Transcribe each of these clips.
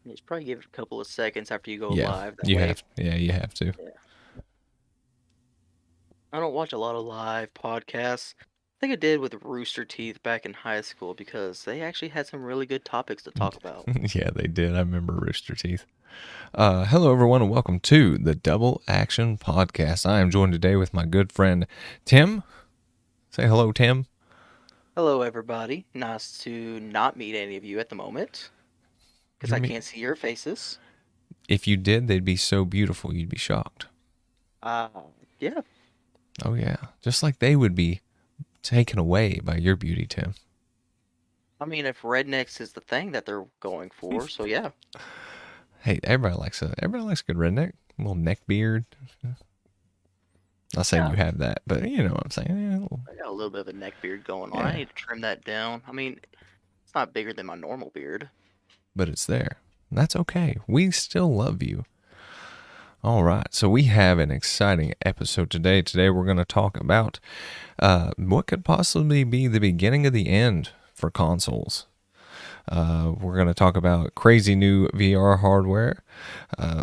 You should probably give it a couple of seconds after you go Yeah, live. That you way, have. Yeah, you have to. yeah. I don't watch a lot of live podcasts. I think I did with Rooster Teeth back in high school because they actually had some really good topics to talk about. Yeah, they did. I remember Rooster Teeth. Hello, everyone, and welcome to the Double Action Podcast. I am joined today with my good friend Tim. Say hello, Tim. Hello, everybody. Nice to not meet any of you at the moment because You're I me. can't see your faces. If you did, they'd be so beautiful, you'd be shocked. Uh, yeah. Oh yeah, just like they would be taken away by your beauty, Tim. I mean, if rednecks is the thing that they're going for, so yeah. Hey, everybody likes a good redneck, a little neck beard. Not saying Yeah, you have that, but you know what I'm saying. Yeah, I got a little bit of a neck beard going on. I yeah, need to trim that down. I mean, it's not bigger than my normal beard. but it's there. That's okay. We still love you. All right, so we have an exciting episode today. Today we're going to talk about what could possibly be the beginning of the end for consoles. We're going to talk about crazy new VR hardware.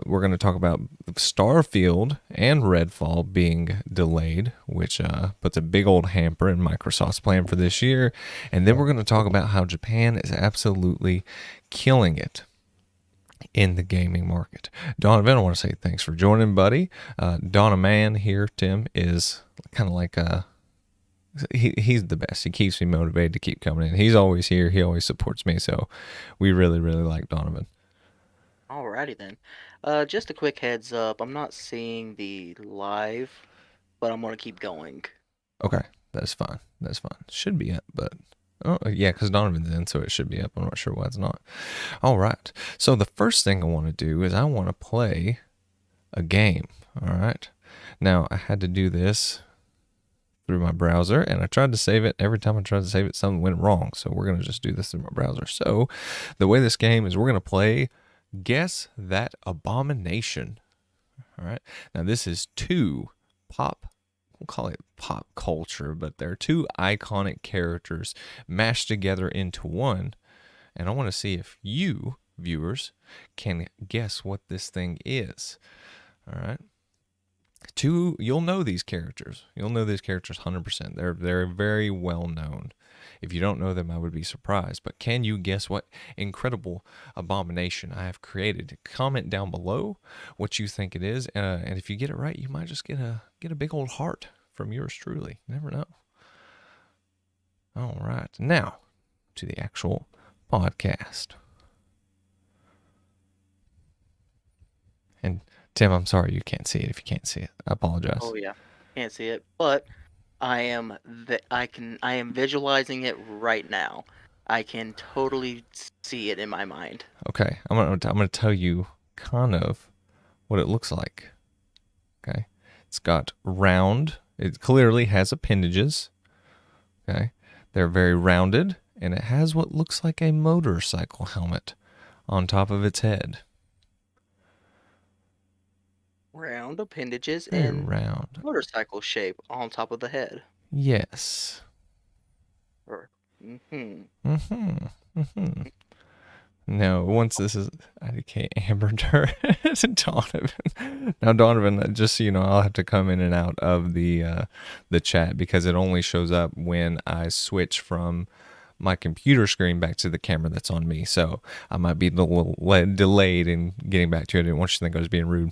We're going to talk about Starfield and Redfall being delayed, which puts a big old hamper in Microsoft's plan for this year. And then we're going to talk about how Japan is absolutely killing it in the gaming market. Donovan, I want to say thanks for joining, buddy. Donna Man here, Tim, is kind of like he's the best. He keeps me motivated to keep coming in. He's always here. He always supports me. So we really, really like Donovan. Alrighty then. Just a quick heads up. I'm not seeing the live, but I'm gonna keep going. Okay, that's fine. That's fine. Should be up, but oh yeah, because Donovan's in, so it should be up. I'm not sure why it's not. All right. So the first thing I want to do is I want to play a game. All right. Now I had to do this through my browser, and I tried to save it. Every time I tried to save it, something went wrong. So we're gonna just do this through my browser. So the way this game is, we're gonna play Guess That Abomination. All right. Now this is two pop. We'll call it pop culture, but they're two iconic characters mashed together into one. And I want to see if you, viewers, can guess what this thing is. All right. You'll know these characters. You'll know these characters 100%. They're very well known. If you don't know them, I would be surprised. But can you guess what incredible abomination I have created? Comment down below what you think it is, and if you get it right, you might just get a big old heart from yours truly. You never know. All right, now to the actual podcast. And Tim, I'm sorry you can't see it. If you can't see it, I apologize. Oh yeah, can't see it, but I am visualizing it right now. I can totally see it in my mind. Okay, I'm gonna tell you kind of what it looks like. Okay, it's got round. It clearly has appendages. Okay, they're very rounded, and it has what looks like a motorcycle helmet on top of its head. Round appendages Very and round. motorcycle shape on top of the head. Yes. Or, mm-hmm. Mm-hmm. Mm-hmm. No, once this is IDK Amber Turret Donovan. Now Donovan, just so you know, I'll have to come in and out of the chat because it only shows up when I switch from my computer screen back to the camera that's on me. So I might be a little delayed in getting back to it. I didn't want you to think I was being rude.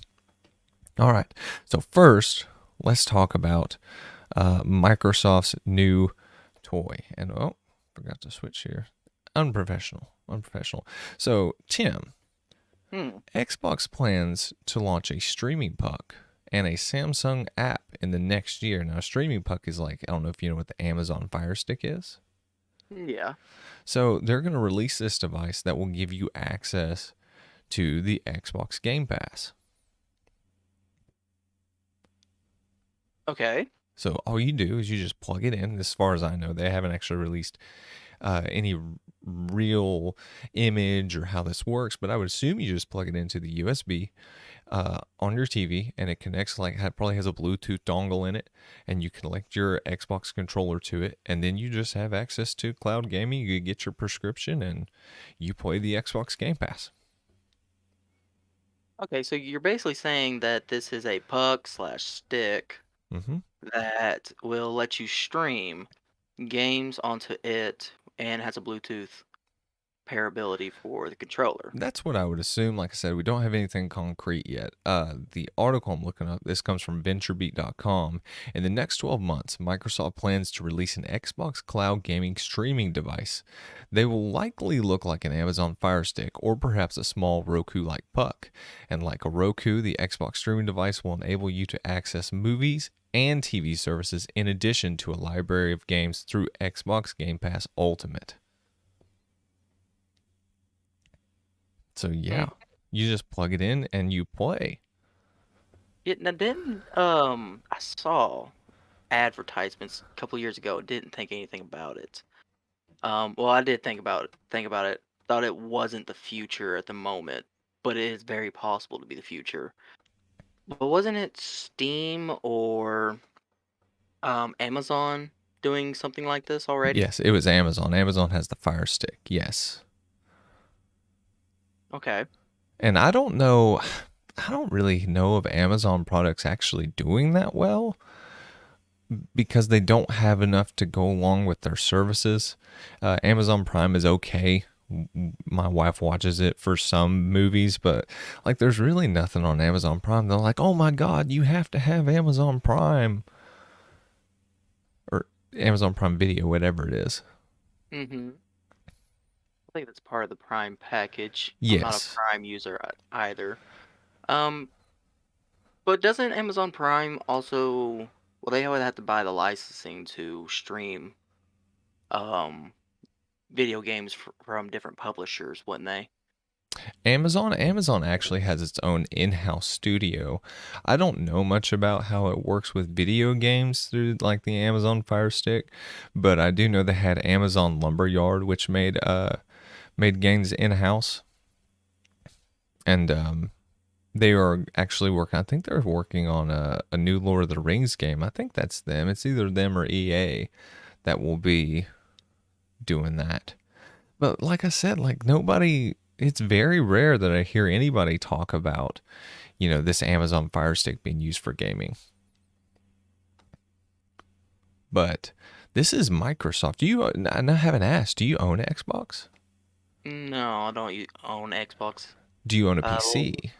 All right. So first, let's talk about Microsoft's new toy. And oh, forgot to switch here. Unprofessional. Unprofessional. So, Tim, Hmm. Xbox plans to launch a streaming puck and a Samsung app in the next year. Now, a streaming puck is like, I don't know if you know what the Amazon Fire Stick is. Yeah. So, they're going to release this device that will give you access to the Xbox Game Pass. Okay. So, all you do is you just plug it in. As far as I know, they haven't actually released any real image or how this works, but I would assume you just plug it into the USB on your TV, and it connects probably has a Bluetooth dongle in it, and you connect your Xbox controller to it, and then you just have access to cloud gaming. You get your prescription, and you play the Xbox Game Pass. Okay, so you're basically saying that this is a puck slash stick Hmm. that will let you stream games onto it and has a Bluetooth pairability for the controller. That's what I would assume. Like I said, we don't have anything concrete yet. The article I'm looking up, this comes from VentureBeat.com. In the next 12 months, Microsoft plans to release an Xbox Cloud gaming streaming device. They will likely look like an Amazon Fire Stick or perhaps a small Roku-like puck. And like a Roku, the Xbox streaming device will enable you to access movies and TV services in addition to a library of games through Xbox Game Pass Ultimate. So yeah, Mm. you just plug it in and you play. Yeah, now then, I saw advertisements a couple years ago. Didn't think anything about it. Well, I did think about it. Thought it wasn't the future at the moment, but it is very possible to be the future. But wasn't it Steam or Amazon doing something like this already? Yes, it was Amazon. Amazon has the Fire Stick. Yes. Okay. And I don't know, I don't really know of Amazon products actually doing that well because they don't have enough to go along with their services. Amazon Prime is okay. My wife watches it for some movies, but like there's really nothing on Amazon Prime. They're like, oh my God, you have to have Amazon Prime or Amazon Prime Video, whatever it is. Mm-hmm. I think that's part of the Prime package. I'm not a Yes. Prime user either. Um, but doesn't Amazon Prime also, well, they would have to buy the licensing to stream um video games from different publishers, wouldn't they? Amazon actually has its own in-house studio. I don't know much about how it works with video games through like the Amazon Fire Stick, but I do know they had Amazon Lumberyard, which made games in-house, and they are actually working. I think they're working on a new Lord of the Rings game. I think that's them. It's either them or EA that will be doing that. But like I said, like nobody. It's very rare that I hear anybody talk about this Amazon Fire Stick being used for gaming. But this is Microsoft. Do you? I haven't asked. Do you own an Xbox? No, I don't own Xbox. Do you own a Well, PC?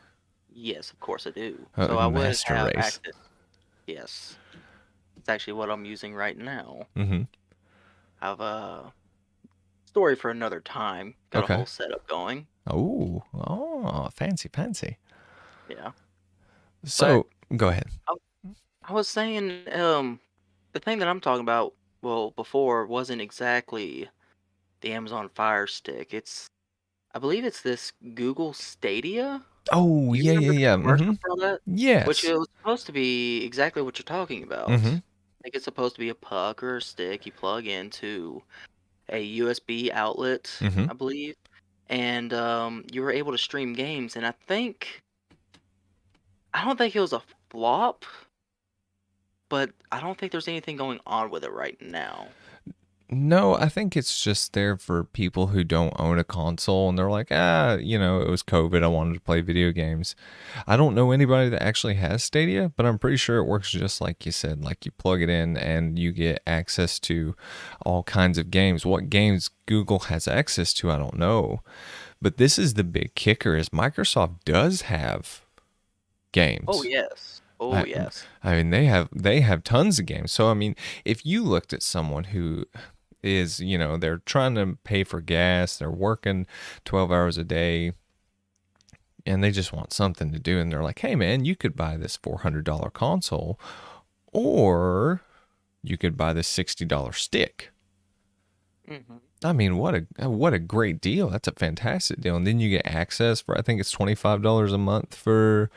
yes, of course I do. So I would Master have Race. access. Yes, it's actually what I'm using right now. Mm-hmm. I have a story for another time. Got a Okay. whole setup going. Oh, fancy, fancy. Yeah, but So go ahead. I, I was saying, the thing that I'm talking about, well, before wasn't exactly the Amazon Fire Stick. I believe it's this Google Stadia. Oh, Do you yeah, yeah, remember the yeah. Mm-hmm. commercial for that? Which Yes. it was supposed to be exactly what you're talking Mm-hmm. about. I think it's supposed to be a puck or a stick you plug into a USB outlet, Mm-hmm. I believe, and you were able to stream games. And I don't think it was a flop, but I don't think there's anything going on with it right now. No, I think it's just there for people who don't own a console and they're like, it was COVID. I wanted to play video games. I don't know anybody that actually has Stadia, but I'm pretty sure it works just like you said. Like you plug it in and you get access to all kinds of games. What games Google has access to, I don't know. But this is the big kicker is Microsoft does have Oh games. yes. Oh I, yes. I mean, they have tons of games. So I mean, if you looked at someone who is, they're trying to pay for gas, they're working 12 hours a day, and they just want something to do, and they're like, hey man, you could buy this $400 console, or you could buy this $60 stick. Hmm. I mean, what a great deal. That's a fantastic deal. And then you get access for I think it's $25 a month for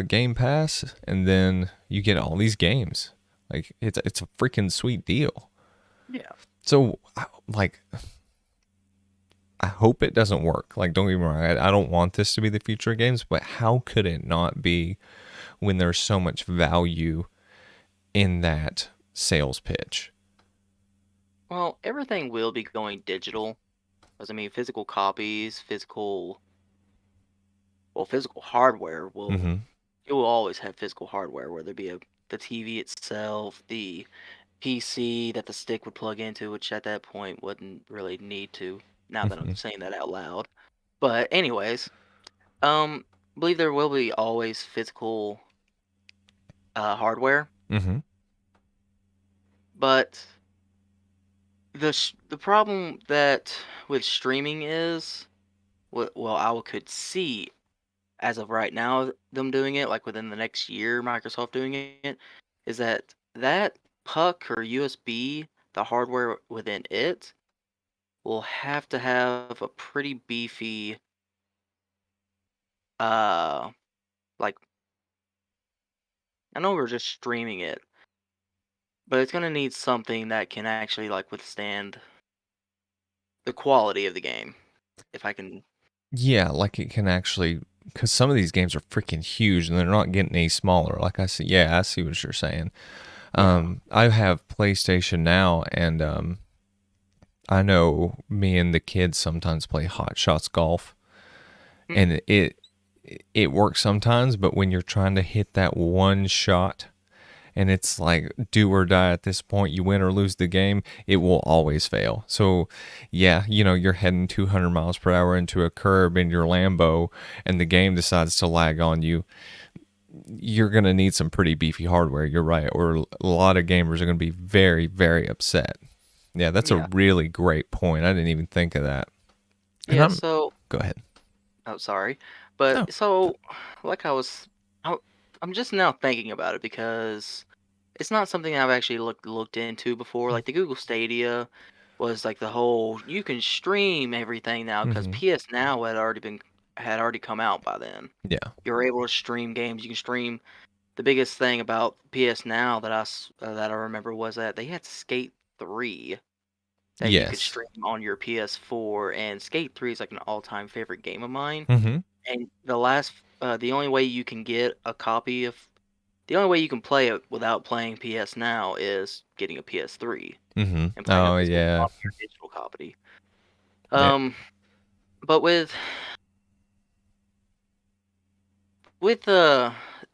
Game Pass, and then you get all these games. Like it's a freaking sweet deal. Yeah. So like I hope it doesn't work. Like don't get me wrong, I don't want this to be the future of games, but how could it not be when there's so much value in that sales pitch? Well, everything will be going digital. 'Cause I mean, physical copies, physical well, physical hardware will Mm-hmm. it will always have physical hardware, whether it be the TV itself, the PC that the stick would plug into, which at that point wouldn't really need to. Now that I'm Mm-hmm. saying that out loud, but anyways, I believe there will be always physical hardware, Mm-hmm. but the problem that with streaming is, well, I could see as of right now them doing it, like within the next year, Microsoft doing it, is that puck or USB, the hardware within it, will have to have a pretty beefy, uh, like I know we're just streaming it, but it's gonna need something that can actually like withstand the quality of the game. If I can, Yeah, like it can actually, because some of these games are freaking huge and they're not getting any smaller. Like I see, yeah, I see what you're saying. yeah. I have PlayStation now, and I know me and the kids sometimes play Hot Shots Golf, Mm, and it works sometimes, but when you're trying to hit that one shot and it's like do or die at this point, you win or lose the game, it will always fail. So yeah, you're heading 200 miles per hour into a curb in your Lambo and the game decides to lag on you. You're going to need some pretty beefy hardware, you're right, or a lot of gamers are going to be very, very upset. Yeah, that's a yeah. really great point. I didn't even think of that. And Yeah, so go ahead. oh, sorry. No. But so, like I, I'm just now thinking about it because it's not something I've actually looked into before. Like the Google Stadia was like the whole you can stream everything now because Mm-hmm. PS Now had already come out by then. Yeah. You're able to stream games. You can stream. The biggest thing about PS Now that I remember was that they had Skate 3 that you could Yes. stream on your PS4, and Skate 3 is like an all-time favorite game of mine. Mm-hmm. And the only way you can get a copy of, the only way you can play it without playing PS Now is getting a PS3 Mm-hmm. and playing a Oh physical yeah. copy or digital copy. Yeah. Um, but with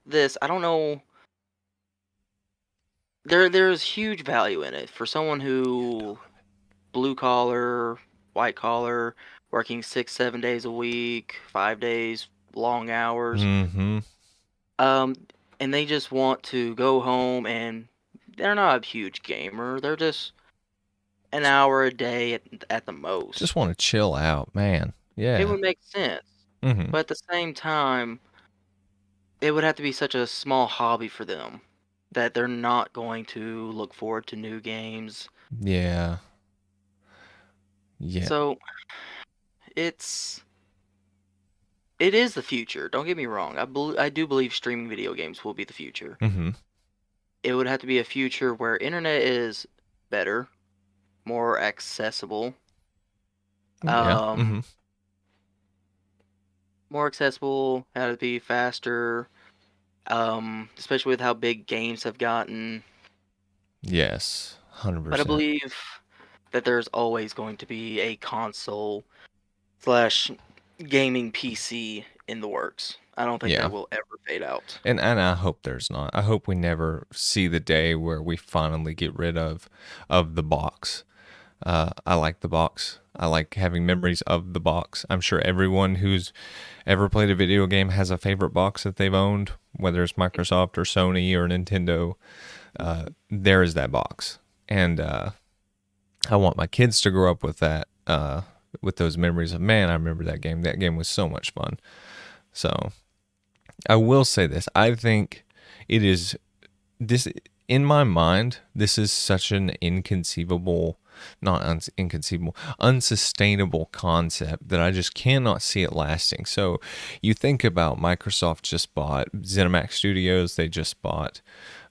this, I don't know. There's huge value in it for someone who blue collar, white collar, working 6, 7 days a week, 5 days, long hours. Mm-hmm. Um, and they just want to go home and they're not a huge gamer. They're just an hour a day at the Just most. want to chill out, man. It Yeah. would make sense. Mm-hmm. But at the same time, it would have to be such a small hobby for them that they're not going to look forward to new games. Yeah. Yeah. So it's it is the future. Don't get me wrong. I do believe streaming video games will be the future. Mm-hmm. It would have to be a future where internet is better, more accessible, Yeah. um, Mm-hmm. more accessible, had to be faster, especially with how big games have gotten. Yes. But I 100%. believe that there's always going to be a console slash gaming PC in the works. I don't think that Yeah. will ever fade out. And I hope there's not. I hope we never see the day where we finally get rid of the box. I like the box. I like having memories of the box. I'm sure everyone who's ever played a video game has a favorite box that they've owned, whether it's Microsoft or Sony or Nintendo. There is that box, and I want my kids to grow up with that, with those memories of, man, I remember that game. That game was so much fun. So I will say this: I think it is this in my mind. This is such an inconceivable, not inconceivable, unsustainable concept that I just cannot see it lasting. So you think about Microsoft just bought ZeniMax Studios. They just bought.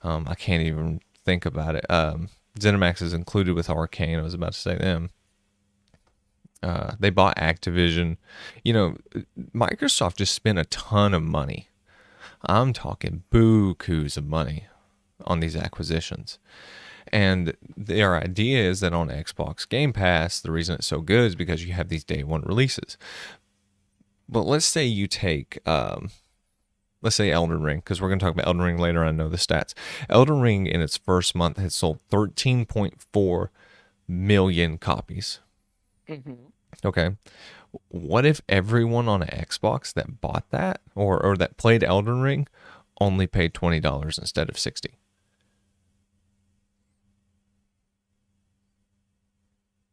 I can't even think about it. ZeniMax is included with Arcane. I was about to say them. They bought Activision. Microsoft just spent a ton of money. I'm talking bukus of money on these acquisitions. And their idea is that on Xbox Game Pass, the reason it's so good is because you have these day one releases. but let's say you take let's say Elden Ring, because we're going to talk about Elden Ring later. I know the stats. Elden Ring in its first month had sold 13.4 million copies. Hmm. Okay. What if everyone on an Xbox that bought that or that played Elden Ring only paid $20 instead of 60?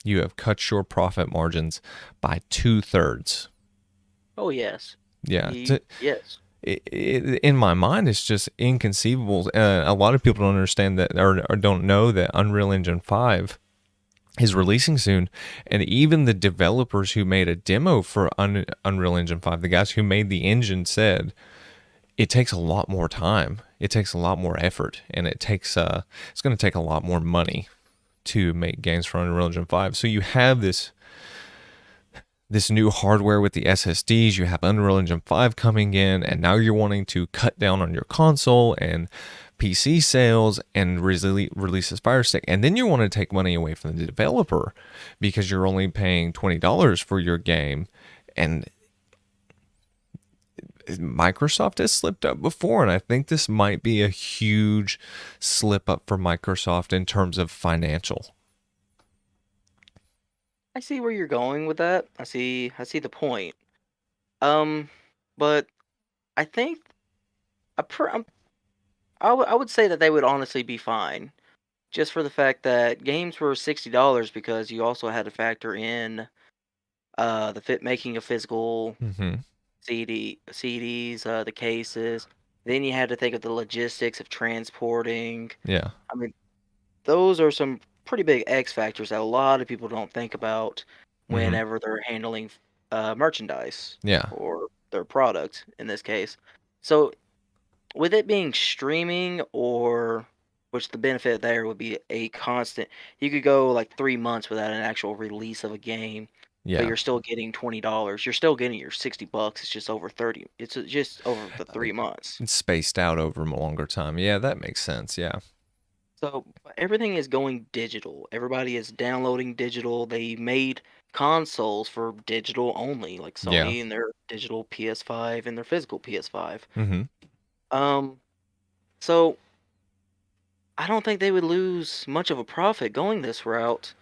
You have cut your profit margins by 2/3. Oh yes, Yeah. yes. In my mind, it's just inconceivable. A lot of people don't understand that or don't know that Unreal Engine 5 is releasing soon. And even the developers who made a demo for Unreal Engine 5, the guys who made the engine said it takes a lot more time. It takes a lot more effort, and it's going to take a lot more money to make games for Unreal Engine 5. So you have this new hardware with the SSDs, you have Unreal Engine 5 coming in, and now you're wanting to cut down on your console and PC sales and release this Fire Stick. And then you want to take money away from the developer because you're only paying $20 for your game. And Microsoft has slipped up before, and I think this might be a huge slip up for Microsoft in terms of financial. I see where you're going with that. I see the point. Um, but I think I pr- I'm, I would say that they would honestly be fine, just for the fact that games were $60 because you also had to factor in the fit making of physical Mm-hmm. CDs, the cases. Then you had to think of the logistics of transporting. Yeah. I mean, those are some pretty big X factors that a lot of people don't think about Mm-hmm. whenever they're handling merchandise Yeah. or their product in this case. So, with it being streaming, or which the benefit there would be a constant, you could go like 3 months without an actual release of a game, but Yeah. you're still getting $20. You're still getting your $60. It's just over 30. It's just over the Uh, 3 months. It's spaced out over a longer time. Yeah, that makes sense. Yeah. So everything is going digital. Everybody is downloading digital. They made consoles for digital only, like Yeah. Sony and their digital PS5 and their physical PS5. Mm-hmm. Um, so I don't think they would lose much of a profit going this route.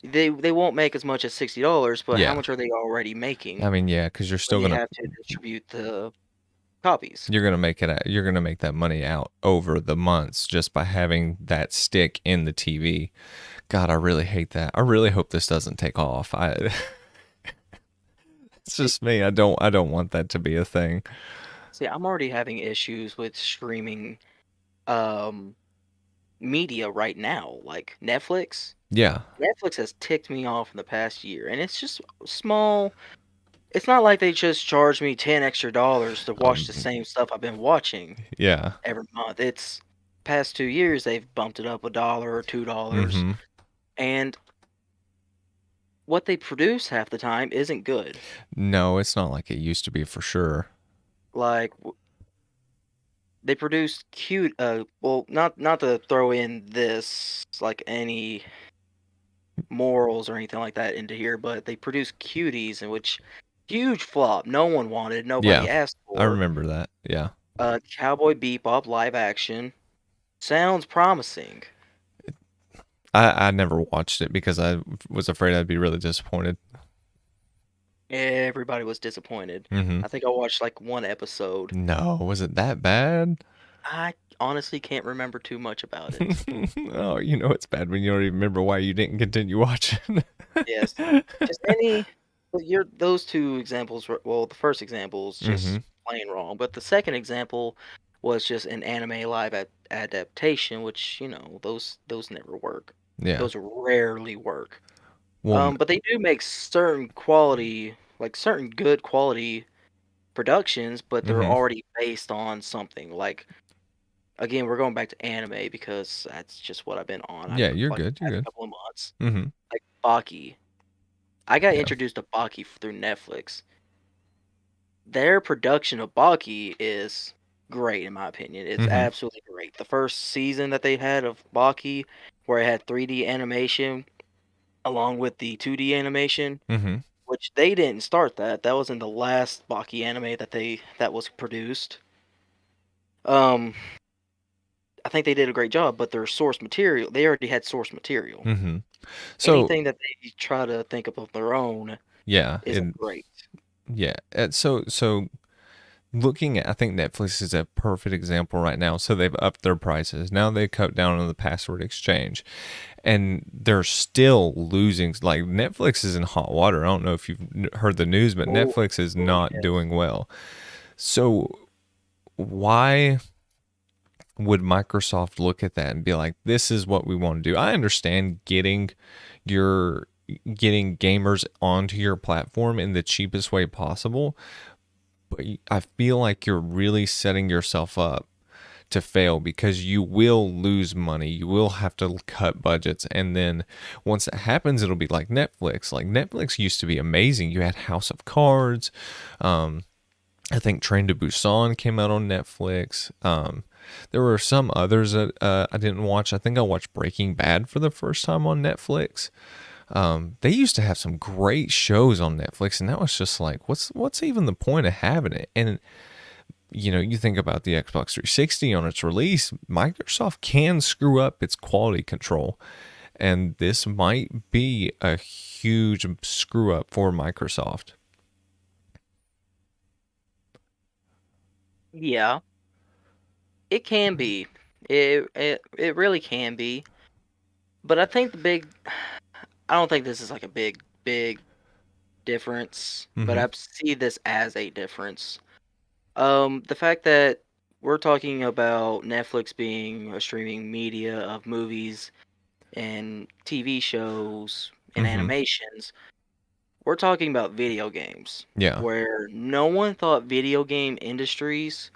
They won't make as much as $60, but how Yeah. much are they already making I mean, yeah, because when they have to distribute the copies? you're gonna make that money out over the months just by having that stick in the TV. God, I really hate that. I really hope this doesn't take off. It's See, just me. I don't want that to be a thing. see, I'm already having issues with streaming um media right now, like Netflix. Yeah. Netflix has ticked me off in the past year, and it's just small. It's not like they just charge me 10 extra dollars to watch the Um, same stuff I've been watching yeah. every month. It's past 2 years they've bumped it up $1 or $2, Mm-hmm. and what they produce half the time isn't good. No, it's not like it used to be for sure. Like they produce cute. Well, not to throw in this like any morals or anything like that into here, but they produce cuties in which huge flop. No one wanted, Yeah. nobody asked I for. remember that. Yeah. Cowboy Bebop live action sounds promising. I never watched it because I was afraid I'd be really disappointed. Everybody was disappointed. Mm-hmm. I think I watched like one episode. No, was it that bad? I honestly can't remember too much about it. Oh, you know it's bad when you don't even remember why you didn't continue watching. Yes, just any. Well, those two examples were, well, the first example is Mm-hmm. just plain wrong, but the second example was just an anime live adaptation, which those never work. Yeah. Those rarely work. Well, But they do make certain quality, like certain good quality productions, but they're mm-hmm. already based on something. Like again, we're going back to anime because that's just what I've been on. Yeah, For you're like good. the You're past good. couple of months. Mm-hmm. Like Baki. I got Yeah. introduced to Baki through Netflix. Their production of Baki is great in my opinion. It's Mm-hmm. absolutely great. The first season that they had of Baki, where it had 3D animation along with the 2D animation, Mm-hmm. which they didn't start that. That was in the last Baki anime that was produced. Um, I think they did a great job, but their source material, they already had source material. Mm-hmm. So Anything that they try to think of their own yeah, isn't great. yeah. So looking at, I think Netflix is a perfect example right now. So they've upped their prices. Now they cut down on the password exchange, and they're still losing. Like Netflix is in hot water. I don't know if you've heard the news, but Oh, Netflix is oh not yes. doing well. So why would Microsoft look at that and be like, this is what we want to do? I understand your getting gamers onto your platform in the cheapest way possible, but I feel like you're really setting yourself up to fail because you will lose money. You will have to cut budgets. And then once that happens, it'll be like Netflix. Like Netflix used to be amazing. You had House of Cards. I think Train to Busan came out on Netflix. There were some others that I didn't watch. I think I watched Breaking Bad for the first time on Netflix. They used to have some great shows on Netflix, and that was just like, what's even the point of having it? And you think about the Xbox 360 on its release, Microsoft can screw up its quality control, and this might be a huge screw up for Microsoft. Yeah, it can be. It really can be. But I think I don't think this is like a big difference, but Mm-hmm. I see this as a difference. The fact that we're talking about Netflix being a streaming media of movies and TV shows and Mm-hmm. animations, we're talking about video games, Yeah. where no one thought video game industries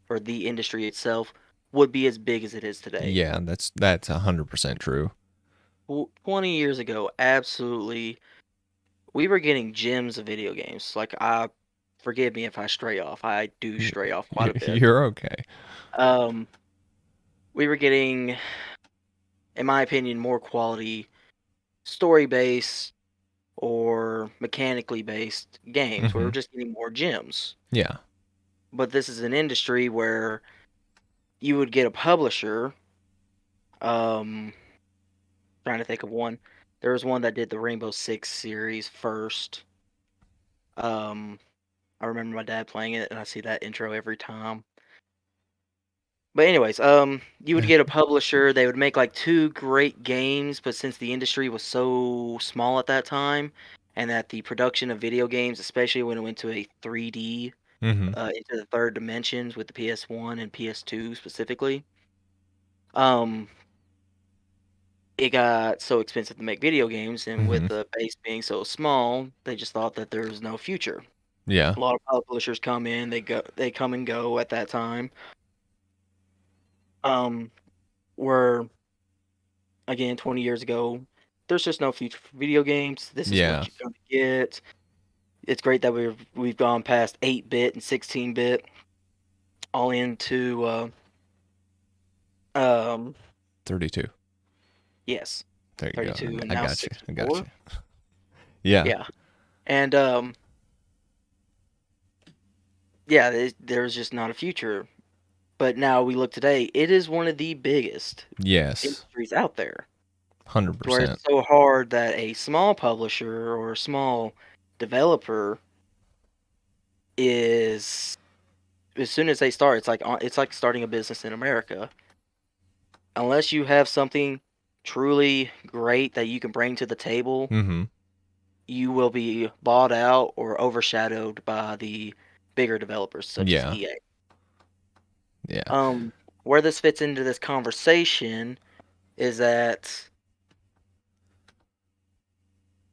or the industry itself would be as big as it is today. Yeah, that's 100% true. 20 years ago, absolutely, we were getting gems of video games. Like, forgive me if I stray off. I do stray off quite a bit. You're okay. Um, we were getting, in my opinion, more quality story based or mechanically based games where Mm-hmm. we're just getting more gems. Yeah. But this is an industry where you would get a publisher. Um, trying to think of one. There was one that did the Rainbow Six series first. Um, I remember my dad playing it, and I see that intro every time. But anyways, you would get a publisher. They would make like two great games, but since the industry was so small at that time, and that the production of video games, especially when it went to a 3D, Mm-hmm. into the third dimensions with the PS1 and PS2 specifically, um, it got so expensive to make video games, and with Mm-hmm. the base being so small, they just thought that there was no future. Yeah. A lot of publishers come in, they come and go at that time. Um, where again, 20 years ago, there's just no future for video games. This is what Yeah. you're gonna get. It's great that we've gone past 8-bit and 16-bit, all into um 32. yes, There you go. 32 and I now got you. I got 64. you. Yeah. Yeah, and yeah, there's just not a future. But now we look today, it is one of the biggest Yes. industries out there, to where 100%. it's so hard that a small publisher or a small developer is, as soon as they start, it's like starting a business in America. Unless you have something truly great that you can bring to the table, Mm-hmm. you will be bought out or overshadowed by the bigger developers such as Yeah. EA. Yeah. Um, where this fits into this conversation is that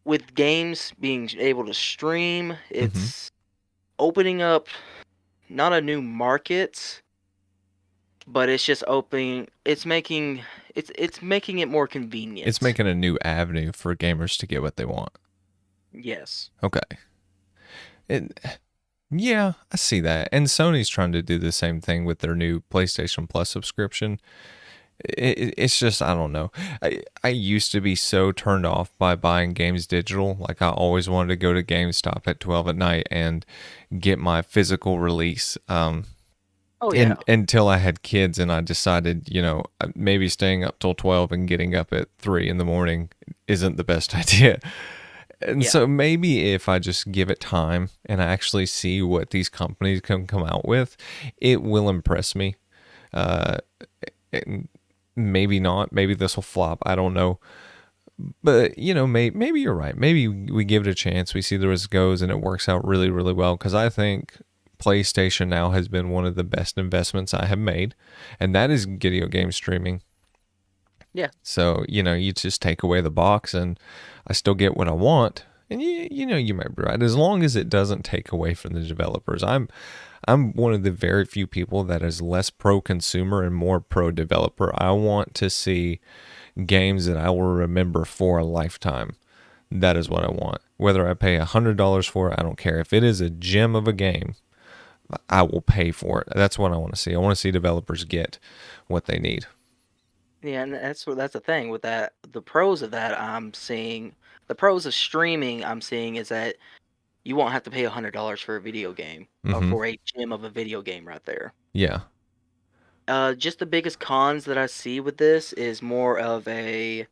with games being able to stream, Mm-hmm. it's opening up not a new market, but it's just opening. It's making it more It's convenient. making a new avenue for gamers to get what they want. Yes. Okay. It, yeah, I see that. And Sony's trying to do the same thing with their new PlayStation Plus subscription. It's just, I don't know. I used to be so turned off by buying games digital. Like I always wanted to go to GameStop at 12 at night and get my physical release. Oh And yeah, until I had kids and I decided, maybe staying up till 12 and getting up at 3 in the morning isn't the best idea. And yeah, so maybe if I just give it time and I actually see what these companies can come out with, it will impress me. Uh, and maybe not. Maybe this will flop. I don't know. But, maybe you're right. Maybe we give it a chance. We see the risk goes and it works out really, really well. Because I think PlayStation now has been one of the best investments I have made. And that is video game streaming. yeah. So, you just take away the box and I still get what I want. And you might be right. As long as it doesn't take away from the developers. I'm one of the very few people that is less pro consumer and more pro developer. I want to see games that I will remember for a lifetime. That is what I want. Whether I pay $100 for it, I don't care. If it is a gem of a game, I will pay for it. That's what I want to see. I want to see developers get what they need. Yeah, and that's the thing with that. The pros of that I'm seeing, the pros of streaming I'm seeing is that you won't have to pay $100 for a video game or Mm-hmm. for a gem of a video game right there. Yeah. Just the biggest cons that I see with this is more of a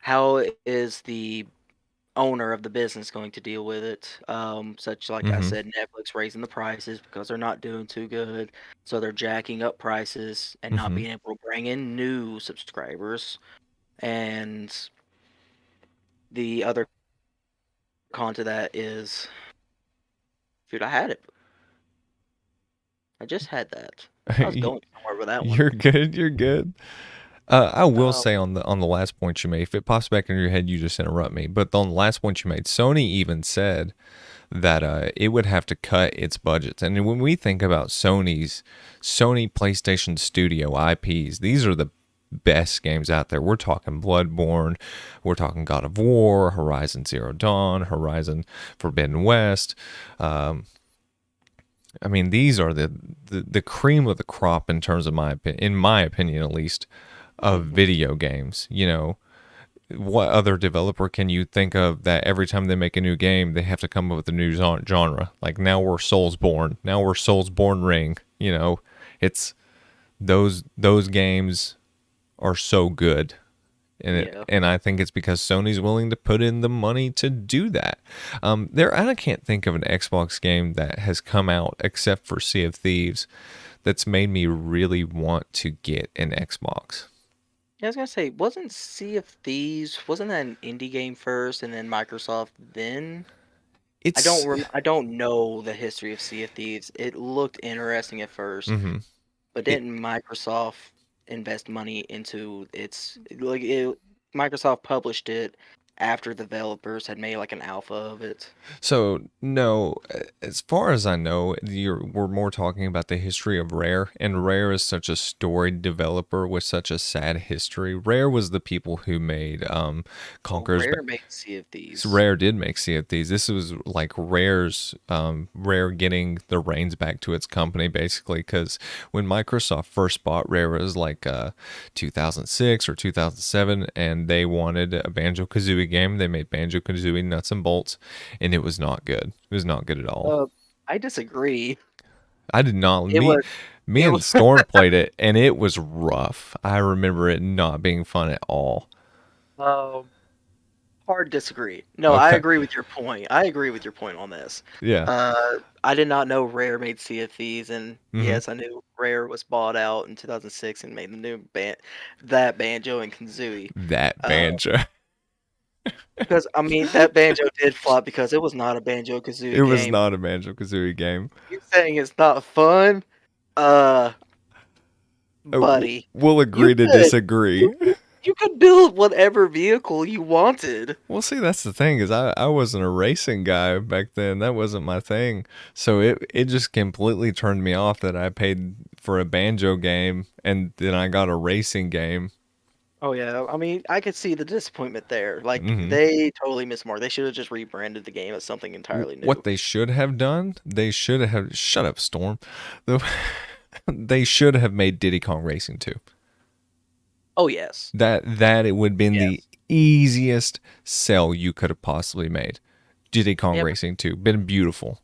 how is the owner of the business going to deal with it? Such like I Mm-hmm. said, Netflix raising the prices because they're not doing too good, so they're jacking up prices and not Mm-hmm. being able to bring in new subscribers. And the other con to that is, dude, I had it. I just had that. I was going somewhere with that one. You're good. You're good. I will Um, say on the last point you made, if it pops back in your head, you just interrupt me. But on the last point you made, Sony even said that it would have to cut its budgets. And when we think about Sony PlayStation Studio IPs, these are the best games out there. We're talking Bloodborne, we're talking God of War, Horizon Zero Dawn, Horizon Forbidden West. Um, I mean, these are the cream of the crop in terms of in my opinion at least, of mhm. video games. What other developer can you think of that every time they make a new game, they have to come up with a new genre? Like now we're Soulsborne, now we're Soulsborne Ring. It's those games are so good. Yeah. And I think it's because Sony's willing to put in the money to do that. I can't think of an Xbox game that has come out except for Sea of Thieves that's made me really want to get an Xbox. Yeah, I was gonna say, wasn't Sea of Thieves, wasn't that an indie game first and then Microsoft then? It's I don't know the history of Sea of Thieves. It looked interesting at first, hmm but it, didn't Microsoft invest money into its like it, Microsoft published it after developers had made like an alpha of it. So no, as far as I know, we're more talking about the history of Rare, and Rare is such a storied developer with such a sad history. Rare was the people who made Well, Conker's. Rare made Sea of So Thieves. Rare did make Sea of Thieves. This was like Rare getting the reins back to its company basically, because when Microsoft first bought Rare, it was like 2006 or 2007, and they wanted a Banjo Kazooie game. They made Banjo Kazooie Nuts and Bolts, and it was not good. It was not good at all. Uh, I disagree. I did not. It Me, was me it and was Storm played it, and it was rough. I remember it not being fun at all. um hard disagree. No, I Okay. agree with your point. I agree with your point on this. Yeah. I did not know Rare made Sea of Thieves, and hmm yes, I knew Rare was bought out in 2006 and made the new that Banjo and Kazooie. That Uh, Banjo. because I mean that Banjo did flop because it was not a Banjo It Kazooie was game. not a Banjo Kazooie game. You saying it's not fun? Uh, buddy, We'll you agree to could disagree. you could build whatever vehicle you wanted. Well, see, that's the thing is I wasn't a racing guy back then. That wasn't my thing. So it just completely turned me off that I paid for a banjo game and then I got a racing game. Oh yeah, I mean, I could see the disappointment there. Like hmm they totally missed mark. They should have just rebranded the game as something entirely What new. they should have done, they should have shut up, Storm. The- They should have made Diddy Kong Racing too. Oh yes, That it would have been the yes. easiest sell you could have possibly made. Diddy Kong Yeah, Racing 2, been beautiful.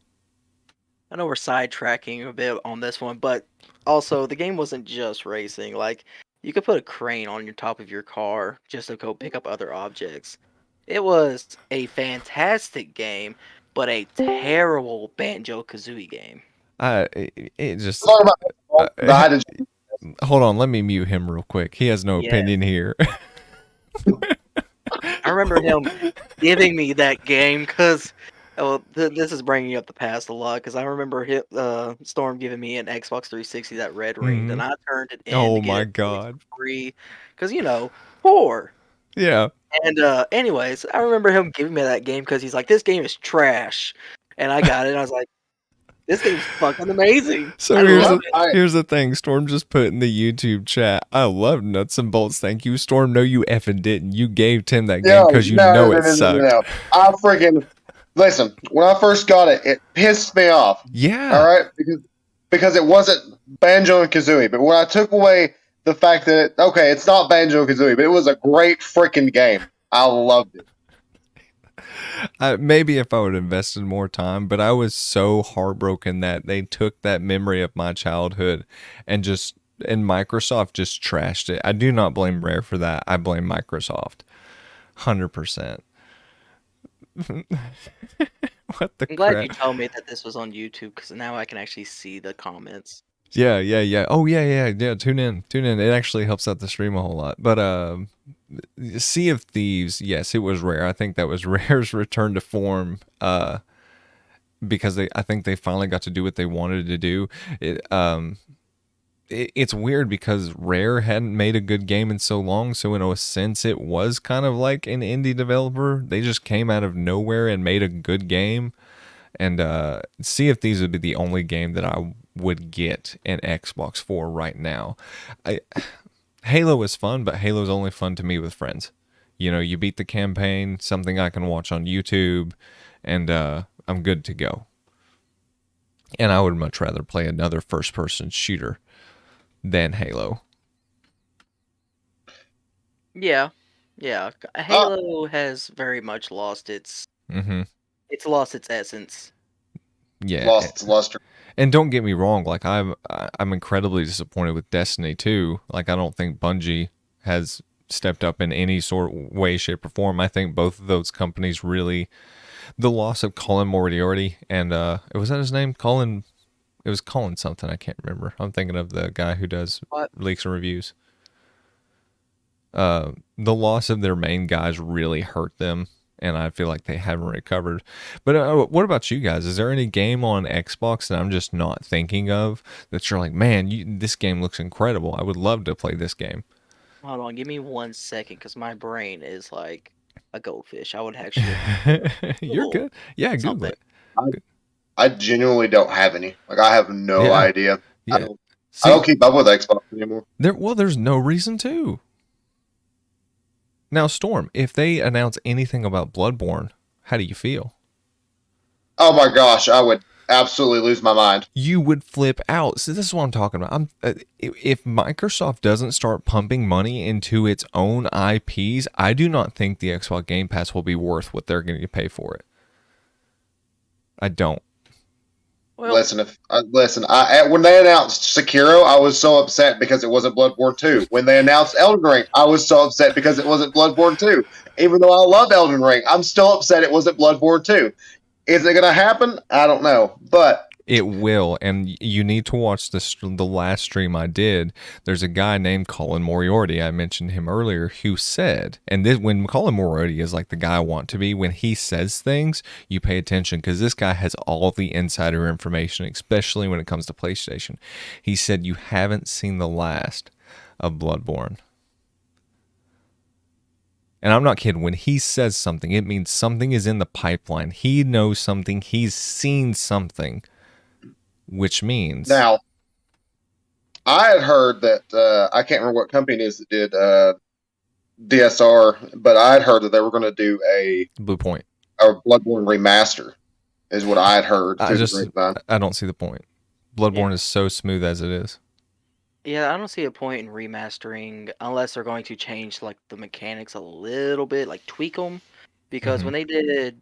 I know we're sidetracking a bit on this one, but also the game wasn't just racing. Like you could put a crane on your top of your car just to go pick up other objects. It was a fantastic game, but a terrible Banjo Kazooie game. It just Talking about the uh, hydrogen. hold on, let me mute him real quick. He has no Yeah, opinion here. I remember him giving me that game because. Oh, this is bringing up the past a lot because I remember Storm giving me an Xbox 360 that red ringed, and Mhm. I turned it in Oh to get my it released god. for free because poor. Yeah. And anyways, I remember him giving me that game because he's like, "This game is trash," and I got it. And I was like, "This game's fucking amazing. I So love it." here's the thing. Storm just put in the YouTube chat. I love nuts and bolts. Thank you, Storm. No, you effing didn't. You gave Tim that game No, because you no, know no, it no, no, no, sucked. no. I freaking listen. When I first got it, it pissed me off. All Yeah. right, because it wasn't Banjo and Kazooie. But when I took away the fact that okay, it's not Banjo and Kazooie, but it was a great freaking game. I loved it. Maybe if I would have invested more time, but I was so heartbroken that they took that memory of my childhood and Microsoft just trashed it. I do not blame Rare for that. I blame Microsoft. 100%. What the I'm glad crap? you told me that this was on YouTube because now I can actually see the comments. Yeah, yeah, yeah. Oh, yeah, yeah, yeah. Tune in, tune in. It actually helps out the stream a whole lot. But Sea of Thieves, yes, it was Rare. I think that was Rare's return to form. Because I think they finally got to do what they wanted to do. It's weird because Rare hadn't made a good game in so long. So in a sense, it was kind of like an indie developer. They just came out of nowhere and made a good game. And Sea of Thieves would be the only game that I would get an Xbox for right now. Halo is fun, but Halo's only fun to me with friends. You know, you beat the campaign, something I can watch on YouTube, and I'm good to go. And I would much rather play another first-person shooter than Halo. Yeah, yeah. Halo has very much lost its. Mm-hmm. It's lost its essence. Yeah. Lost its luster. And don't get me wrong, like I'm incredibly disappointed with Destiny 2. Like I don't think Bungie has stepped up in any sort of way, shape, or form. I think both of those companies really, the loss of Colin Moriarty and was that his name? Colin. It was Colin something. I can't remember. I'm thinking of the guy who does What? leaks and reviews. The loss of their main guys really hurt them, and I feel like they haven't recovered. But what about you guys? Is there any game on Xbox that I'm just not thinking of that you're like, man, this game looks incredible. I would love to play this game. Hold on, give me 1 second, because my brain is like a goldfish. I would actually You're Google good. Yeah, Google something. it. I genuinely don't have any. Like I have no Yeah. idea. I Yeah. don't. See, I don't keep up with Xbox anymore. there's no reason to. Now, Storm, if they announce anything about Bloodborne, how do you feel? Oh my gosh, I would absolutely lose my mind. You would flip out. So this is what I'm talking about. If Microsoft doesn't start pumping money into its own IPs, I do not think the Xbox Game Pass will be worth what they're going to pay for it. I don't. Well, Listen, when they announced Sekiro, I was so upset because it wasn't Bloodborne 2. When they announced Elden Ring, I was so upset because it wasn't Bloodborne 2. Even though I love Elden Ring, I'm still upset it wasn't Bloodborne 2. Is it going to happen? I don't know, but It will, and you need to watch the last stream I did. There's a guy named Colin Moriarty, I mentioned him earlier, who said, and this, when Colin Moriarty is like the guy I want to be, when he says things, you pay attention because this guy has all the insider information, especially when it comes to PlayStation. He said, you haven't seen the last of Bloodborne. And I'm not kidding. When he says something, it means something is in the pipeline. He knows something. He's seen something. Which means... Now, I had heard that, I can't remember what company it is that did DSR, but I had heard that they were going to do a Blue Point. Bloodborne remaster, is what I had heard. I don't see the point. Bloodborne is so smooth as it is. Yeah, I don't see a point in remastering unless they're going to change like the mechanics a little bit, like tweak them. Because Hmm. when they did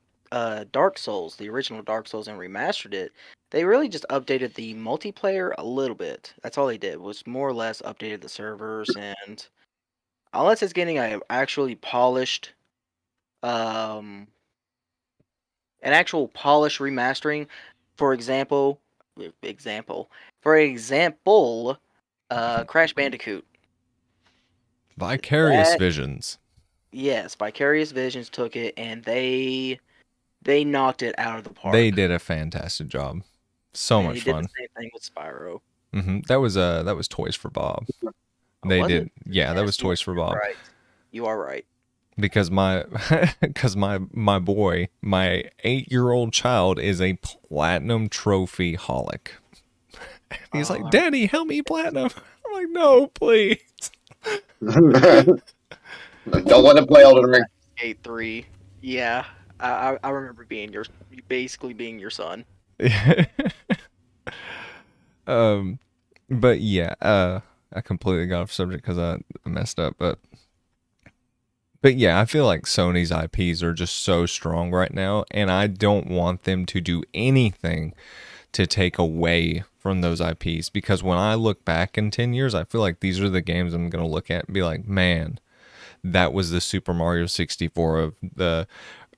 Dark Souls, the original Dark Souls, and remastered it, they really just updated the multiplayer a little bit. That's all they did was more or less updated the servers, and unless it's getting a actually polished, um, an actual polished remastering, for example, example, for example, Crash Bandicoot. Vicarious That Visions. Yes, Vicarious Visions took it and they knocked it out of the They park. did a fantastic job. So And much he did the fun. same thing with Spyro. That was Toys for Bob. Oh, They was it? did, yeah, that was Yes, Toys for you're Bob. right. You are right. Because my boy, my 8-year-old child is a platinum trophy holic. He's like, Oh, Daddy, help me platinum. I'm like, no, please. Don't let him play Elden Ring. Skate 3. Yeah. I remember being basically being your son. um, but yeah, I completely got off subject because I messed up, but yeah, I feel like Sony's IPs are just so strong right now, and I don't want them to do anything to take away from those IPs, because when I look back in 10 years, I feel like these are the games I'm going to look at and be like, man, that was the Super Mario 64 of the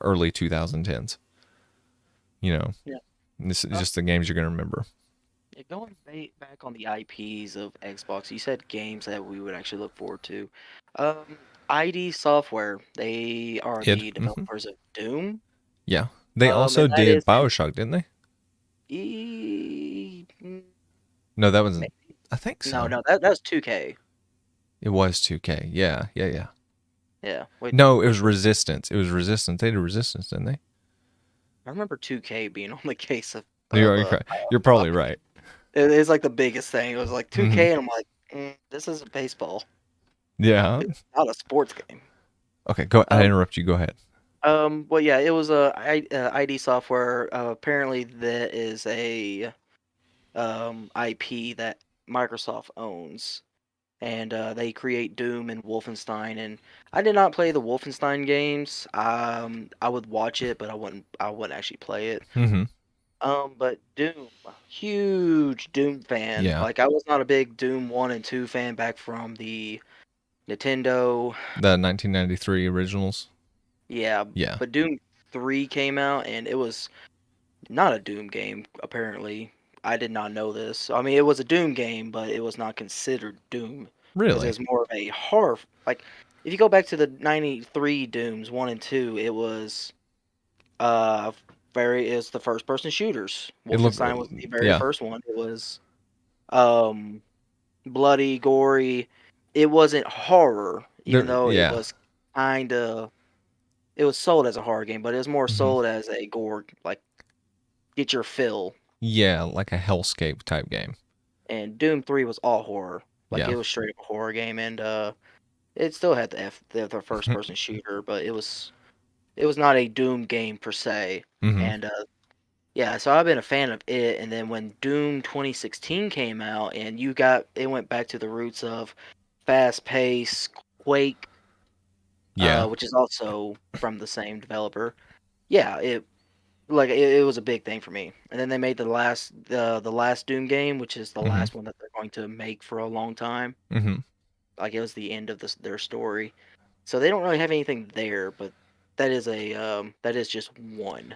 early 2010s. You know, Yeah. this is Uh, just the games you're going to remember. yeah, going back on the IPs of Xbox, you said games that we would actually look forward to. Um, ID Software, they are Id. the developers of Doom. Yeah. They And also that did is BioShock, didn't they? No, that was, I think no, so. no, that was 2K. It was 2K. Yeah, yeah, yeah. Yeah, No, it was which Resistance. It was Resistance. They did Resistance, didn't they? I remember 2K being on the case of You're Bioshock. probably right. It's like the biggest thing. It was like Hmm. 2K, and I'm like, this isn't baseball. Yeah. It's not a sports game. Okay, go. I Um, interrupt you. Go ahead. well, yeah, it was a ID Software. Apparently, that is a IP that Microsoft owns, and they create Doom and Wolfenstein. And I did not play the Wolfenstein games. I would watch it, but I wouldn't actually play it. Hmm. But Doom, huge Doom fan. Yeah. Like I was not a big Doom 1 and 2 fan back from the Nintendo. The 1993 originals. Yeah, Yeah. but Doom 3 came out and it was not a Doom game apparently. I did not know this. I mean, it was a Doom game, but it was not considered Doom because it Really? was more of a horror. Like if you go back to the 93 Dooms 1 and 2, it was uh is the first person shooters. It looked. Wolfenstein was the very Yeah. first one. It was um bloody, gory. It wasn't horror, even There. though it Yeah. was kind of it was sold as a horror game, but it was more Hmm. sold as a gore, like get your fill. Yeah, like a hellscape type game. And Doom 3 was all horror, like Yeah. it was straight up a horror game, and it still had the first person shooter, but it was not a Doom game per se, Hmm. and yeah, so I've been a fan of it, and then when Doom 2016 came out, and it went back to the roots of fast pace, Quake, Yeah. which is also from the same developer. Yeah, it was a big thing for me. And then they made the last Doom game, which is the Hmm. last one that they're going to make for a long time. Hmm. Like it was the end of their story, so they don't really have anything there. But that is just one,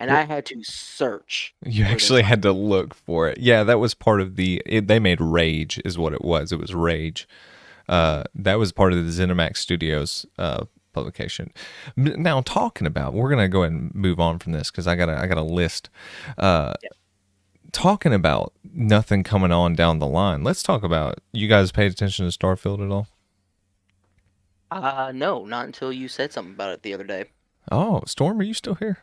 and Well, I had to search you for this actually had to look for it. Yeah, that was part of they made Rage, is what it was. It was Rage. IP. That was part of the ZeniMax Studios publication. Now, talking about, we're gonna go ahead and move on from this because I got a list. Uh, Talking about nothing coming on down the line. Let's talk about, you guys paid attention to Starfield at all? No, not until you said something about it the other day. Oh, Storm, are you still here?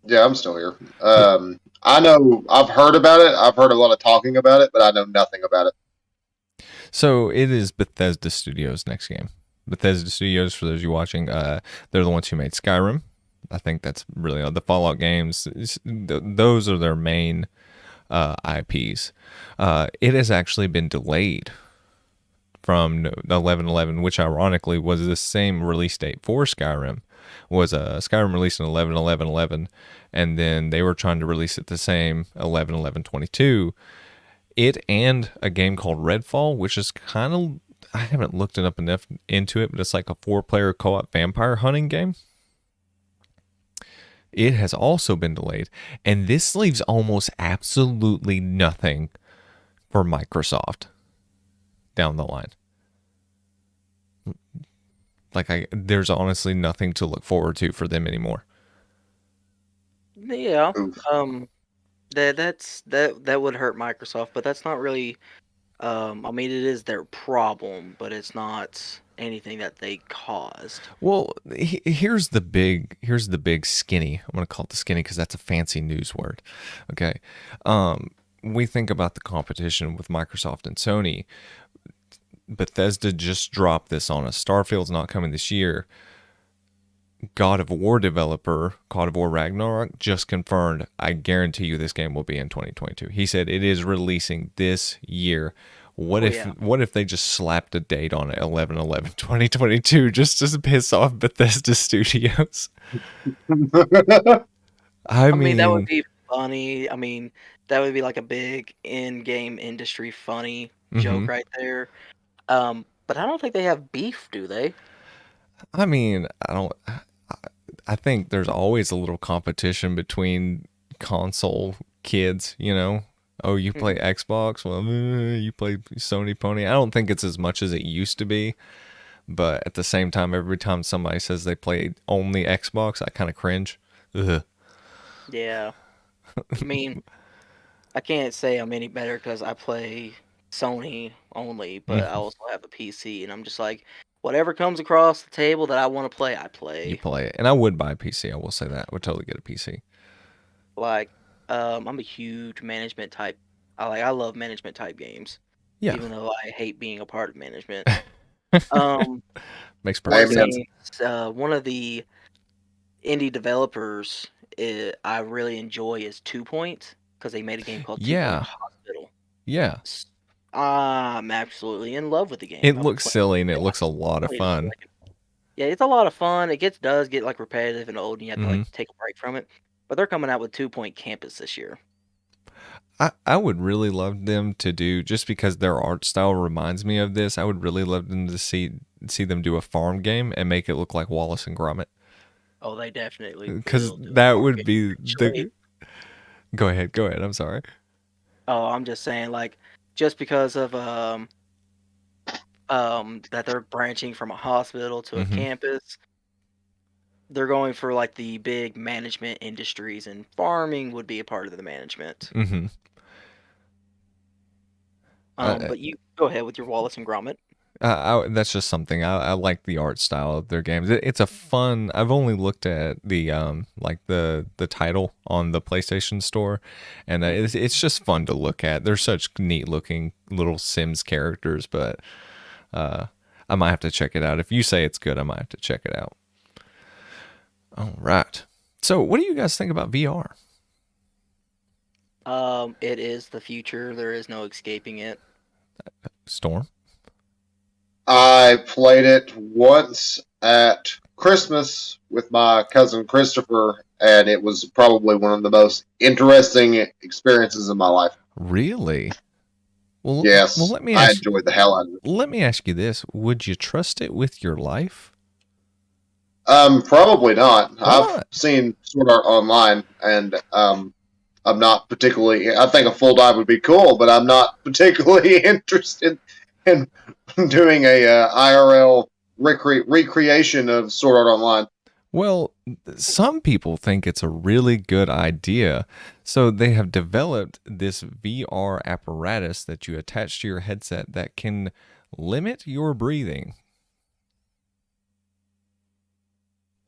Yeah, I'm still here. Yeah. I know I've heard about it. I've heard a lot of talking about it, but I know nothing about it. So it is Bethesda Studios' next game. Bethesda Studios, for those of you watching, they're the ones who made Skyrim. I think that's really the Fallout games. Those are their main IPs. It has actually been delayed from 11/11, which ironically was the same release date for Skyrim. Was Skyrim released in 11/11/11, and then they were trying to release it the same 11/11/22. It and a game called Redfall, which is kind of, I haven't looked enough into it, but it's like a 4-player co-op vampire hunting game. It has also been delayed, and this leaves almost absolutely nothing for Microsoft down the line. Like, there's honestly nothing to look forward to for them anymore. Yeah. Oof. That would hurt Microsoft, but that's not really. I mean, it is their problem, but it's not anything that they caused. Well, here's the big skinny. I'm going to call it the skinny because that's a fancy news word. Okay. We think about the competition with Microsoft and Sony. Bethesda just dropped this on us. Starfield's not coming this year. God of War developer, God of War Ragnarok, just confirmed, I guarantee you this game will be in 2022. He said it is releasing this year. What if they just slapped a date on it, 11/11/2022, just to piss off Bethesda Studios? I mean, that would be funny. I mean, that would be like a big in-game industry funny joke right there. But I don't think they have beef, do they? I mean, I think there's always a little competition between console kids, you know? Oh, you play Xbox? Well, you play Sony Pony. I don't think it's as much as it used to be. But at the same time, every time somebody says they play only Xbox, I kind of cringe. Ugh. Yeah. I mean, I can't say I'm any better because I play Sony only, but I also have a PC, and I'm just like, whatever comes across the table that I want to play, I play. You play it. And I would buy a PC. I will say that. I would totally get a PC. Like, I'm a huge management type. I love management type games. Yeah. Even though I hate being a part of management. Makes perfect sense. One of the indie developers I really enjoy is 2 Point, because they made a game called 2 Point Hospital. Yeah. I'm absolutely in love with the game. It looks silly and it looks a lot of fun. Yeah, it's a lot of fun. It does get like repetitive and old, and you have to like take a break from it. But they're coming out with 2 Point Campus this year. I would really love them to do, just because their art style reminds me of this, I would really love them to see them do a farm game and make it look like Wallace and Gromit. Oh, they definitely because that would be the. Go ahead. I'm sorry. Oh, I'm just saying, like, just because of that they're branching from a hospital to a campus, they're going for like the big management industries, and farming would be a part of the management. But you go ahead with your Wallace and Gromit. That's just something I like the art style of their games. It's a fun. I've only looked at the like the title on the PlayStation Store, and it's just fun to look at. They're such neat looking little Sims characters, but I might have to check it out. If you say it's good, I might have to check it out. All right. So, what do you guys think about VR? It is the future. There is no escaping it. Storm? I played it once at Christmas with my cousin Christopher, and it was probably one of the most interesting experiences of my life. Really? Well, yes. Well, I enjoyed the hell out of it. Let me ask you this: would you trust it with your life? Probably not. I've seen Sword Art Online, and I'm not particularly. I think a full dive would be cool, but I'm not particularly interested in doing a IRL recreation of Sword Art Online. Well, some people think it's a really good idea. So they have developed this VR apparatus that you attach to your headset that can limit your breathing.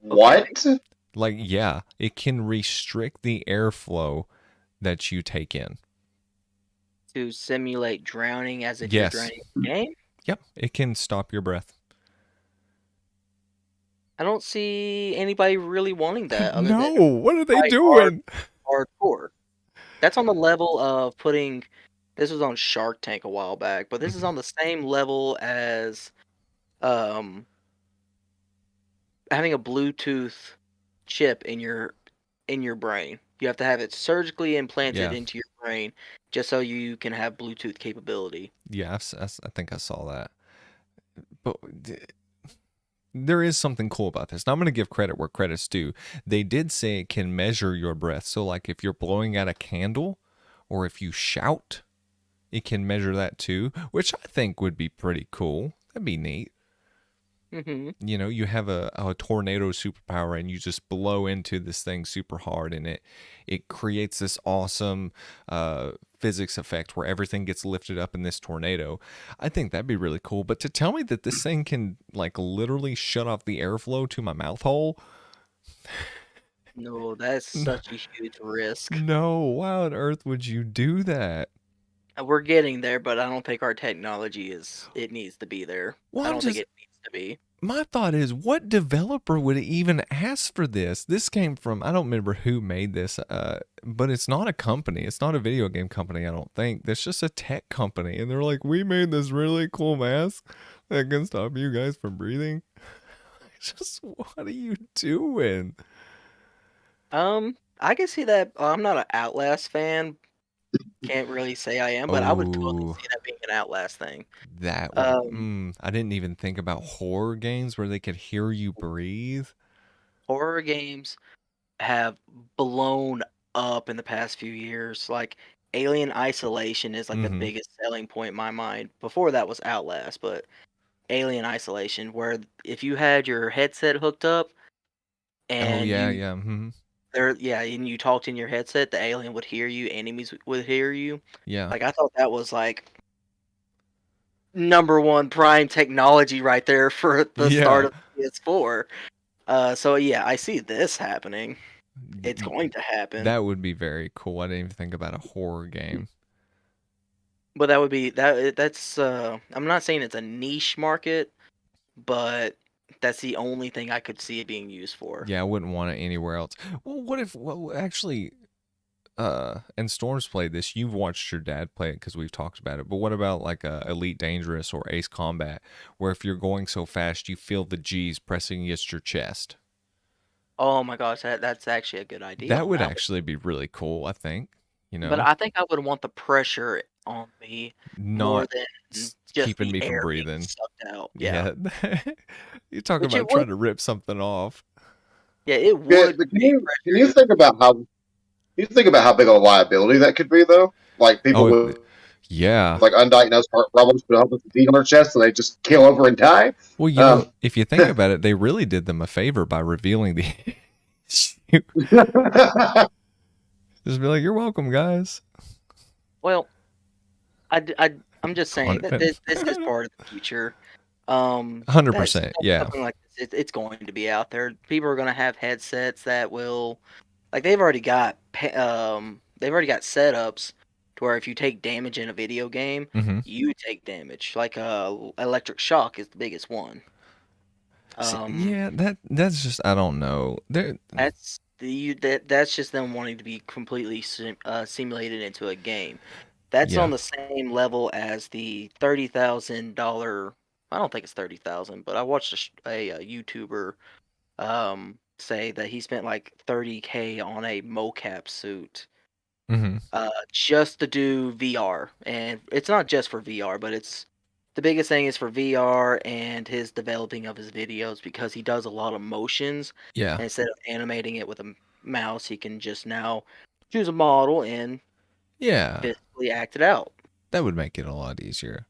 What? Like, yeah, it can restrict the airflow that you take in. To simulate drowning as if you're drowning in the game? Yep, it can stop your breath. I don't see anybody really wanting that. No, what are they doing? Hardcore. That's on the level of putting. This was on Shark Tank a while back, but this is Mhm. on the same level as um having a Bluetooth chip in your brain. You have to have it surgically implanted Yeah. into your brain just so you can have Bluetooth capability. Yeah, I think I saw that. But there is something cool about this. Now, I'm going to give credit where credit's due. They did say it can measure your breath. So, like if you're blowing out a candle or if you shout, it can measure that too, which I think would be pretty cool. That'd be neat. Hmm. You know, you have a tornado superpower and you just blow into this thing super hard, and it creates this awesome physics effect where everything gets lifted up in this tornado. I think that'd be really cool. But to tell me that this thing can like literally shut off the airflow to my mouth hole, No, that's such a huge risk. no, why on earth would you do that? We're getting there, but I don't think our technology is. It needs to be there. Well, I I'm don't think just it needs to be. my thought is, what developer would even ask for this? This came from, I don't remember who made this, but it's not a company. It's not a video game company, I don't think. It's just a tech company. And they're like, we made this really cool mask that can stop you guys from breathing. It's just, what are you doing? I can see that. I'm not an Outlast fan. Can't really say I am, but I would totally Oh, see that being an Outlast thing. that would, Um, I didn't even think about horror games where they could hear you breathe. Horror games have blown up in the past few years. Like Alien Isolation is like the Mm-hmm. biggest selling point in my mind. Before that was Outlast, but Alien Isolation, where if you had your headset hooked up Oh, and yeah, you yeah. Mm-hmm. there, yeah, and you talked in your headset, the alien would hear you, enemies would hear you. Yeah. Like I thought that was like number one prime technology right there for the start Yeah. of the PS4. So yeah, I see this happening. It's Y- going to happen. That would be very cool. I didn't even think about a horror game. But that would be that's I'm not saying it's a niche market, but that's the only thing I could see it being used for. Yeah, I wouldn't want it anywhere else. Well, what if, well, actually, and Storm's played this. You've watched your dad play it because we've talked about it. But what about like Elite Dangerous or Ace Combat, where if you're going so fast, you feel the G's pressing against your chest? Oh my gosh, that's actually a good idea That on would that one. actually be really cool, I think. You But know, I think I would want the pressure on me more not than just keeping the me from air being breathing. sucked out. Yeah. Yeah. You talk Which it about would, trying to rip something off. yeah, it Yeah, would but take can you pressure. think about how you think about how big of a liability that could be though? Like people Oh, with yeah. like undiagnosed heart problems put up with the on their chest and they just keel over and die. Well, you know, Um, if you think about it, they really did them a favor by revealing the issue. Just be like, "You're welcome, guys." Well, I'm just saying that Donovan. this is part of the future. That's 100%. Yeah. something like this. It's going to be out there. People are going to have headsets that will, like they've already got, they've already got setups to where if you take damage in a video game, Hmm. you take damage. Like electric shock is the biggest one. Um, Yeah, that's just, I don't know. There. that's just them wanting to be completely simulated into a game. That's Yeah. on the same level as the $30,000. I don't think it's 30,000, but I watched a YouTuber say that he spent like 30K on a mocap suit Hmm. just to do VR, and it's not just for VR, but it's the biggest thing is for VR and his developing of his videos because he does a lot of motions, Yeah. and instead of animating it with a mouse, he can just now choose a model and Yeah. physically act it out. That would make it a lot easier.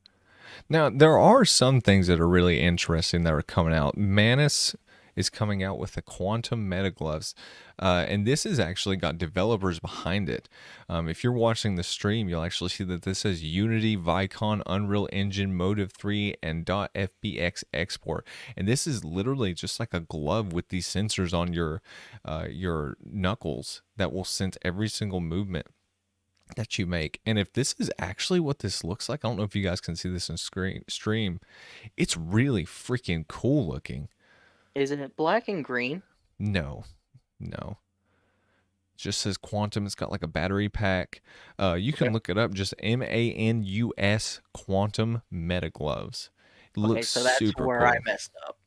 Now, there are some things that are really interesting that are coming out. Manus is coming out with the quantum meta gloves, and this has actually got developers behind it. If you're watching the stream, you'll actually see that this says Unity, Vicon, Unreal Engine, Motive 3, and .fbx export. And this is literally just like a glove with these sensors on your knuckles that will sense every single movement that you make. And if this is actually what this looks like, I don't know if you guys can see this in stream. It's really freaking cool looking. Is it black and green? No, no. just says Quantum. It's got like a battery pack. You can Okay. look it up. Just MANUS Quantum Meta Gloves. It Okay, looks so that's super where I cool. messed up.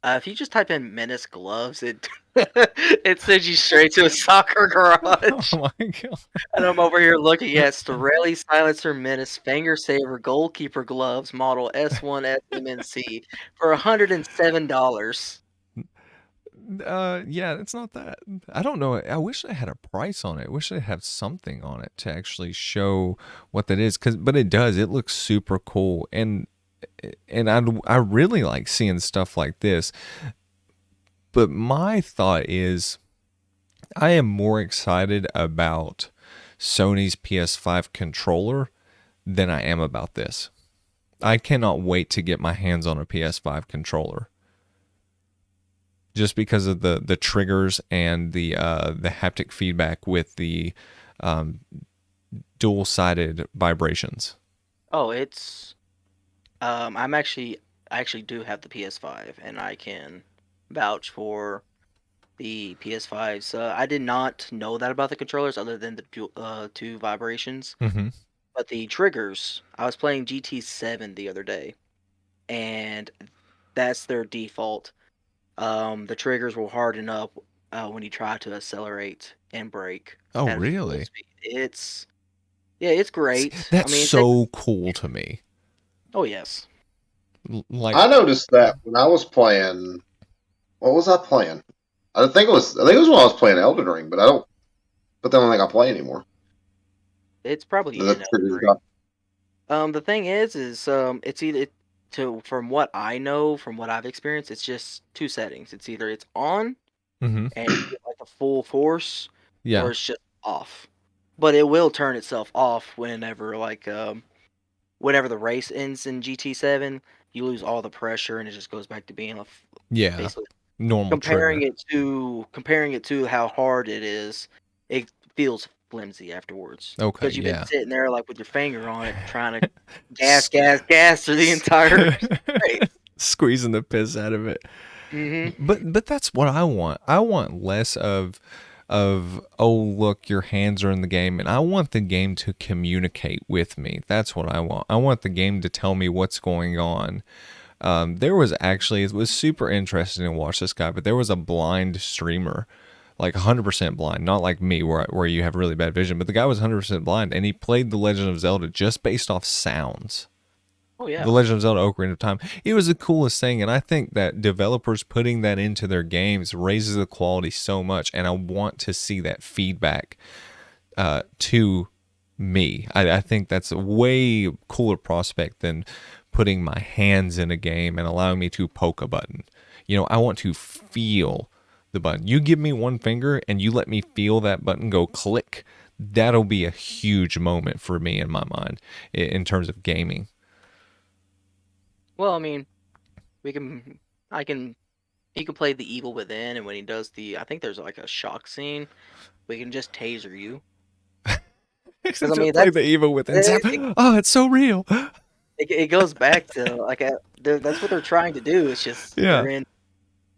If you just type in Menace gloves, it it sends you straight to a soccer Oh garage. my god. And I'm over here looking at Storelli Silencer Menace Finger Saver Goalkeeper Gloves Model S1 SMNC for $107. Yeah, it's not that. I don't know. I wish they had a price on it. I wish they had something on it to actually show what that is. But it does. It looks super cool, and I really like seeing stuff like this. But my thought is, I am more excited about Sony's PS5 controller than I am about this. I cannot wait to get my hands on a PS5 controller. Just because of the triggers and the haptic feedback with the um, dual-sided vibrations. Oh, it's I actually do have the PS5 and I can vouch for the PS5s. I did not know that about the controllers other than the two vibrations, Mm-hmm. but the triggers. I was playing GT7 the other day, and that's their default. The triggers will harden up when you try to accelerate and brake Oh, at full really? speed. It's great. I That's mean, so cool to me. oh yes, Like, I noticed that when I was playing. What was I playing? I think it was when I was playing Elden Ring, but I don't think I play anymore. it's probably The in Elden triggers Ring. The thing is it's either from what I know, from what I've experienced, it's just two settings. It's either it's on mm-hmm. and you get like a full force, or Yeah, it's just off. But it will turn itself off whenever the race ends in GT7. You lose all the pressure and it just goes back to being yeah, basically normal trigger. comparing it to how hard it is. It feels flimsy afterwards Okay, because you've been yeah. sitting there like with your finger on it, trying to gas through the entire race. Squeezing the piss out of it. Hmm. But that's what I want. I want less of oh, look, your hands are in the game, and I want the game to communicate with me. That's what I want. I want the game to tell me what's going on. There was actually, it was super interesting to watch this guy, but there was a blind streamer, like 100% blind, not like me where you have really bad vision, but the guy was 100% blind, and he played The Legend of Zelda just based off sounds. Oh The yeah. Legend of Zelda Ocarina of Time. It was the coolest thing, and I think that developers putting that into their games raises the quality so much, and I want to see that feedback to me. I think that's a way cooler prospect than putting my hands in a game and allowing me to poke a button. You know, I want to feel the button. You give me one finger and you let me feel that button go click. That'll be a huge moment for me in my mind in terms of gaming. Well, I mean, we can. I can. He can play the evil within, and when he does I think there's like a shock scene. We can just taser you. Because I mean, Just like the evil within. it, it, Oh, it's so real. it goes back to that's what they're trying to do. It's just Yeah.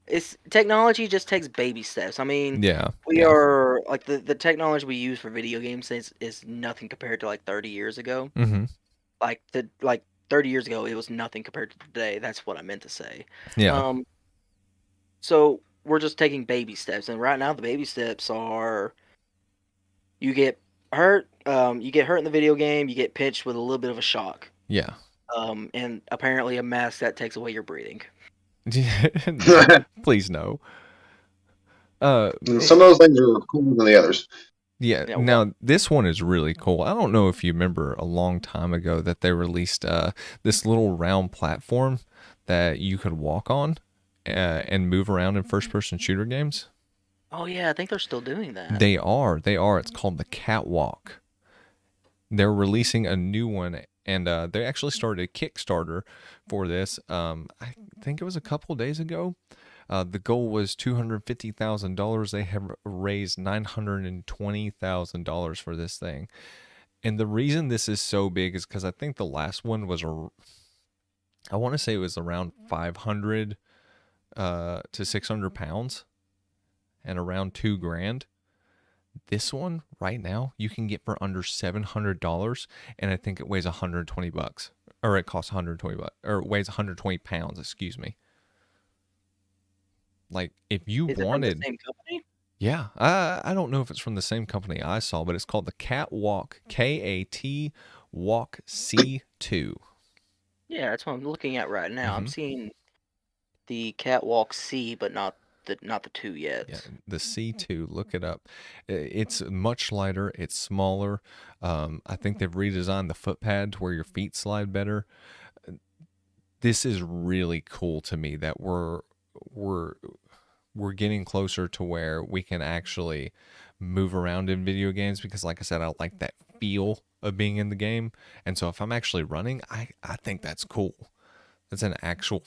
it's technology just takes baby steps. I mean, Yeah. we Yeah. are like the technology we use for video games is nothing compared to like 30 years ago. Mm-hmm. Like 30 years ago, it was nothing compared to today. That's what I meant to say. Yeah. Um, so we're just taking baby steps, and right now the baby steps are you get you get hurt in the video game, you get pinched with a little bit of a shock, Yeah. and apparently a mask that takes away your breathing. No, please no. And some of those things are cooler than the others. Yeah. Yeah, Now this one is really cool. I don't know if you remember a long time ago that they released this little round platform that you could walk on and move around in first-person shooter games. oh yeah, I think they're still doing that. They are. They are. It's called the Catwalk. They're releasing a new one, and they actually started a Kickstarter for this. I think it was a couple of days ago. The goal was $250,000. They have raised $920,000 for this thing. And the reason this is so big is because I think the last one was, I want to say it was around 500 to 600 pounds and around $2,000. This one right now you can get for under $700, and I think it weighs 120 bucks, or it costs 120 bucks, or it weighs 120 pounds. Excuse me. Like if you Is it from the wanted, same company? yeah, I don't know if it's from the same company I saw, but it's called the Catwalk KAT Walk C2. Yeah, that's what I'm looking at right now. I'm Mm-hmm. seeing the Catwalk C, but not the two Yeah, yet. the C2, look it up. It's much lighter, it's smaller. I think they've redesigned the foot pad to where your feet slide better. This is really cool to me that we're we're getting closer to where we can actually move around in video games because like I said, I like that feel of being in the game. And so if I'm actually running, I think that's cool. That's an actual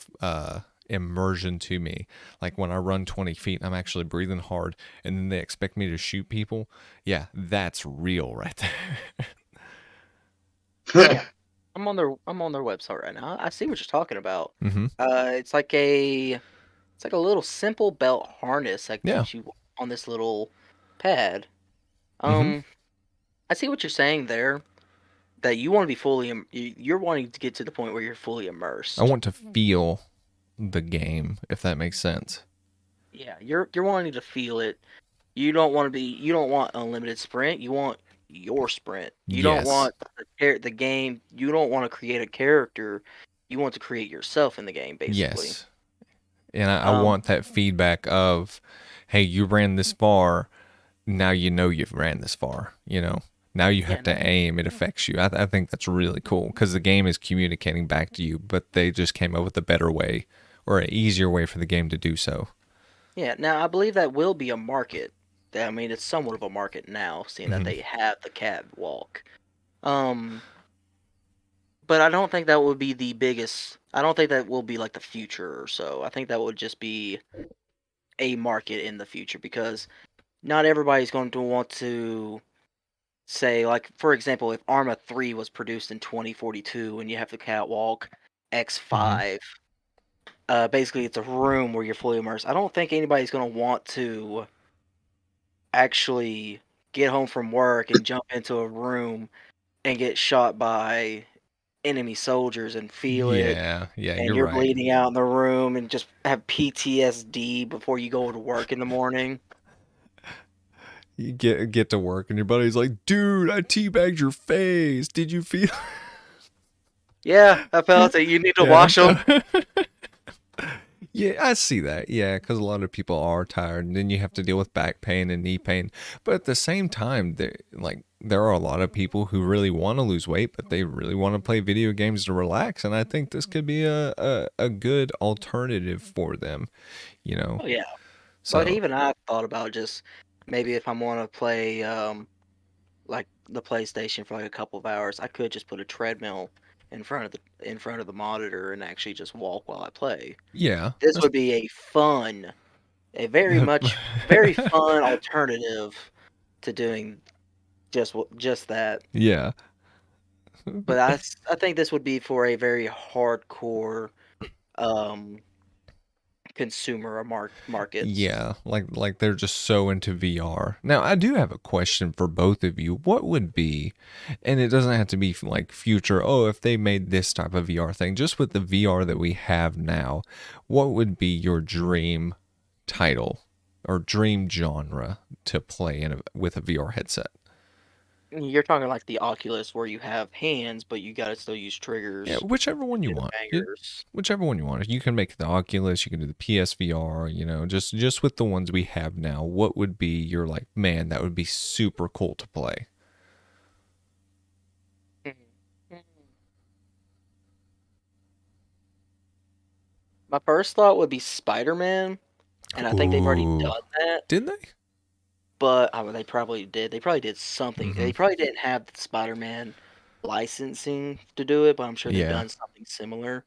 immersion to me. Like when I run 20 feet, I'm actually breathing hard, and then they expect me to shoot people. Yeah, that's real right there. Yeah, I'm on their website right now. I see what you're talking about. Mm-hmm. It's like a little simple belt harness that Yeah. keeps you on this little pad. Mm-hmm. Um, I see what you're saying there. That you want to be you're wanting to get to the point where you're fully I immersed. want to feel the game, if that makes sense. Yeah, you're wanting to feel it. You don't want unlimited sprint. You want your sprint. You don't Yes. want the game. You don't want to create a character. You want to create yourself in the game, basically. Yes. And I Um, want that feedback of, hey, you ran this far. Now you know you've ran this far. Now you yeah, have no, to aim. It affects you. I think that's really cool because the game is communicating back to you, but they just came up with a better way or an easier way for the game to do so. yeah. Now I believe that will be a market. I mean, it's somewhat of a market now, seeing that Hmm. they have the catwalk. Um, but I don't think that would be the biggest. I don't think that will be like the future or so. I think that would just be a market in the future because not everybody's going to want to say, like, for example, if Arma 3 was produced in 2042 and you have the catwalk Hmm. X5, basically it's a room where you're fully immersed. I don't think anybody's going to want to actually get home from work and jump into a room and get shot by enemy soldiers and feel it, Yeah, yeah, and you're you're right. bleeding out in the room and just have PTSD before you go to work in the morning. You get to work and your buddy's like, "Dude, I teabagged your face. Did you feel?" Yeah, I felt it. You need to Yeah. wash them. Yeah, I see that. Yeah, because a lot of people are tired, and then you have to deal with back pain and knee pain. But at the same time, there are a lot of people who really want to lose weight, but they really want to play video games to relax. And I think this could be a good alternative for them. You know, Oh yeah, but so even I thought about just maybe if I want to play like the PlayStation for like a couple of hours, I could just put a treadmill in front of the monitor and actually just walk while I play. yeah, This would be a very fun alternative to doing just that. yeah. But I think this would be for a very hardcore um consumer markets. Yeah, like they're just so into VR. Now, I do have a question for both of you. What would be, and it doesn't have to be like future, oh, if they made this type of VR thing, just with the VR that we have now, what would be your dream title or dream genre to play with a VR headset? You're talking like the Oculus where you have hands, but you gotta still use Yeah, triggers whichever to one you do the want. bangers. Whichever one you want. You can make the Oculus, you can do the PSVR, just with the ones we have now. What would be your like, man, that would be super cool to play? Mhm. My first thought would be Spider-Man, and I think they've already Ooh, done that, did they? but they probably did. They probably did something. Mm-hmm. They probably didn't have the Spider-Man licensing to do it, but I'm sure they've Yeah, done something similar.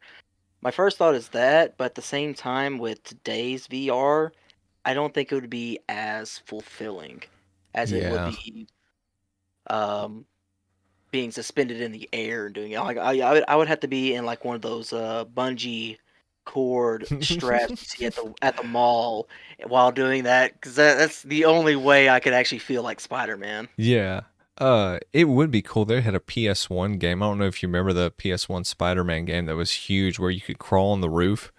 My first thought is that, but at the same time, with today's VR, I don't think it would be as fulfilling as it would yeah, be um, being suspended in the air and doing it. Like I would have to be in like one of those bungee. cord straps you see at the mall while doing that, because that's the only way I could actually feel like Spider-Man. Yeah. It would be cool. They had a PS1 game. I don't know if you remember the PS1 Spider-Man game that was huge where you could crawl on the roof.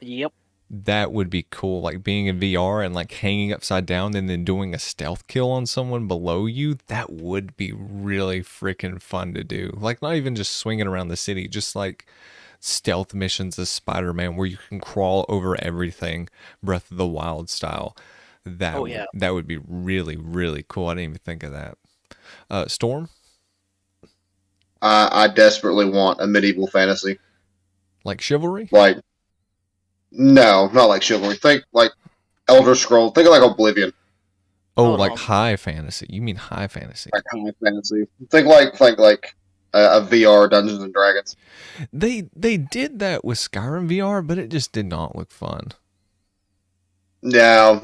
Yep. That would be cool. Like being in VR and like hanging upside down and then doing a stealth kill on someone below you. That would be really freaking fun to do. Like not even just swinging around the city, just like stealth missions as Spider-Man where you can crawl over everything, Breath of the Wild style. Oh yeah. That would be really, really cool. I didn't even think of that. Storm? I desperately want a medieval fantasy. Like Chivalry? Like, no, not like Chivalry. Think like Elder Scrolls. Think of like Oblivion. Oh, Hold like on. high fantasy. You mean high fantasy. Like high fantasy. Think like a VR Dungeons and Dragons. They did that with Skyrim VR, but it just did not look fun. No,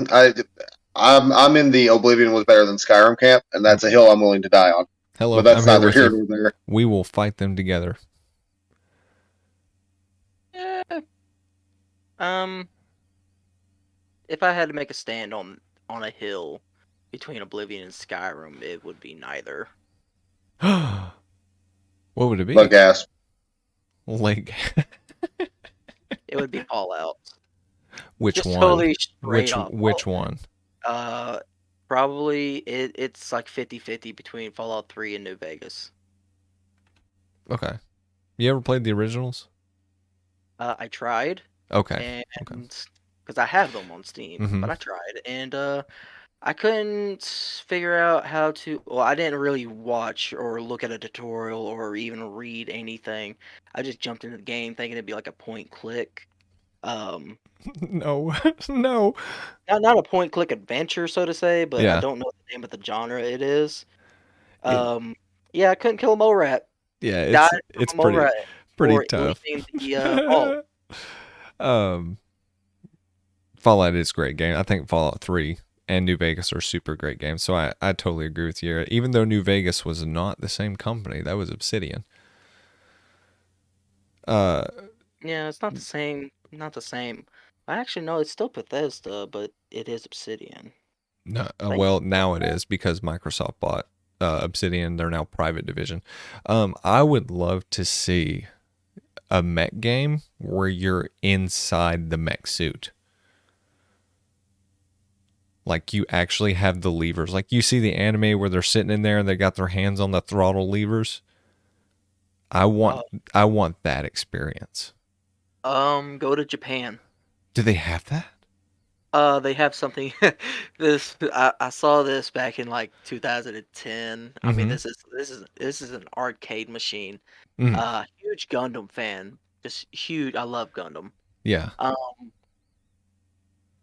I'm in the Oblivion was better than Skyrim camp, and that's a hill I'm willing to die on. Hello, But that's I'm neither here here with nor you. there. We will fight them together. Eh, um, if I had to make a stand on a hill between Oblivion and Skyrim, it would be neither. What would it be? Look, ass. Like It would be Fallout. which Just one? totally straight up. Which one? Probably it's like 50-50 between Fallout 3 and New Vegas. Okay. You ever played the originals? I tried, Okay. and because I have them on Steam, Mhm. but I tried, and I couldn't figure out how to. Well, I didn't really watch or look at a tutorial or even read anything. I just jumped into the game thinking it'd be like a point click. Um, No. No. not a point click adventure, so to say, but I Yeah. don't know the name of the genre it is. It- Yeah, I couldn't kill a mole rat. yeah, Died it's from a mole rat pretty or tough. anything the vault. Fallout is a great game. I think Fallout 3 and New Vegas are super great games. So I totally agree with you. Even though New Vegas was not the same company, that was Obsidian. Yeah, it's not the same. Not the same. I actually know it's still Bethesda, but it is Obsidian. No, Like, well, now it is because Microsoft bought Obsidian. They're now private division. I would love to see a mech game where you're inside the mech suit. Like you actually have the levers. Like you see the anime where they're sitting in there and they got their hands on the throttle levers. I want that experience. go to Japan. Do they have that? They have something. I saw this back in like 2010. I mean, Mhm. this is an arcade machine. Mhm. Huge Gundam fan. Just huge. I love Gundam. Yeah. Um,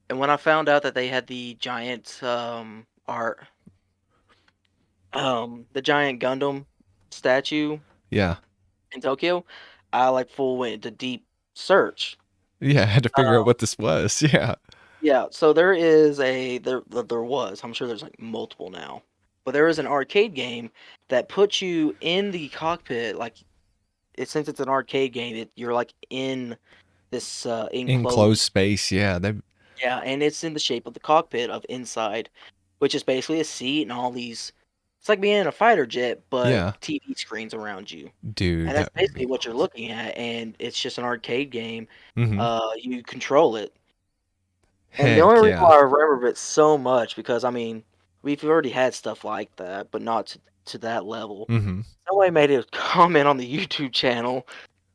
and when I found out that they had the giant art, the giant Gundam statue Yeah. in Tokyo, I like full went into deep search. Yeah, I had to figure out Um, what this was. Yeah. yeah, so there was. I'm sure there's like multiple now, but there is an arcade game that puts you in the cockpit. Like since it's an arcade game, you're like in this Enclosed space. Yeah. Yeah, and it's in the shape of the cockpit of inside, which is basically a seat and all these. It's like being in a fighter jet, but Yeah. TV screens around you, Dude, and that's that would be basically what you're looking at. And it's just an arcade game. Mhm. You control it, and the Heck only reason yeah. why I remember it so much because I mean we've already had stuff like that, but not to that level. Mhm. Somebody made a comment on the YouTube channel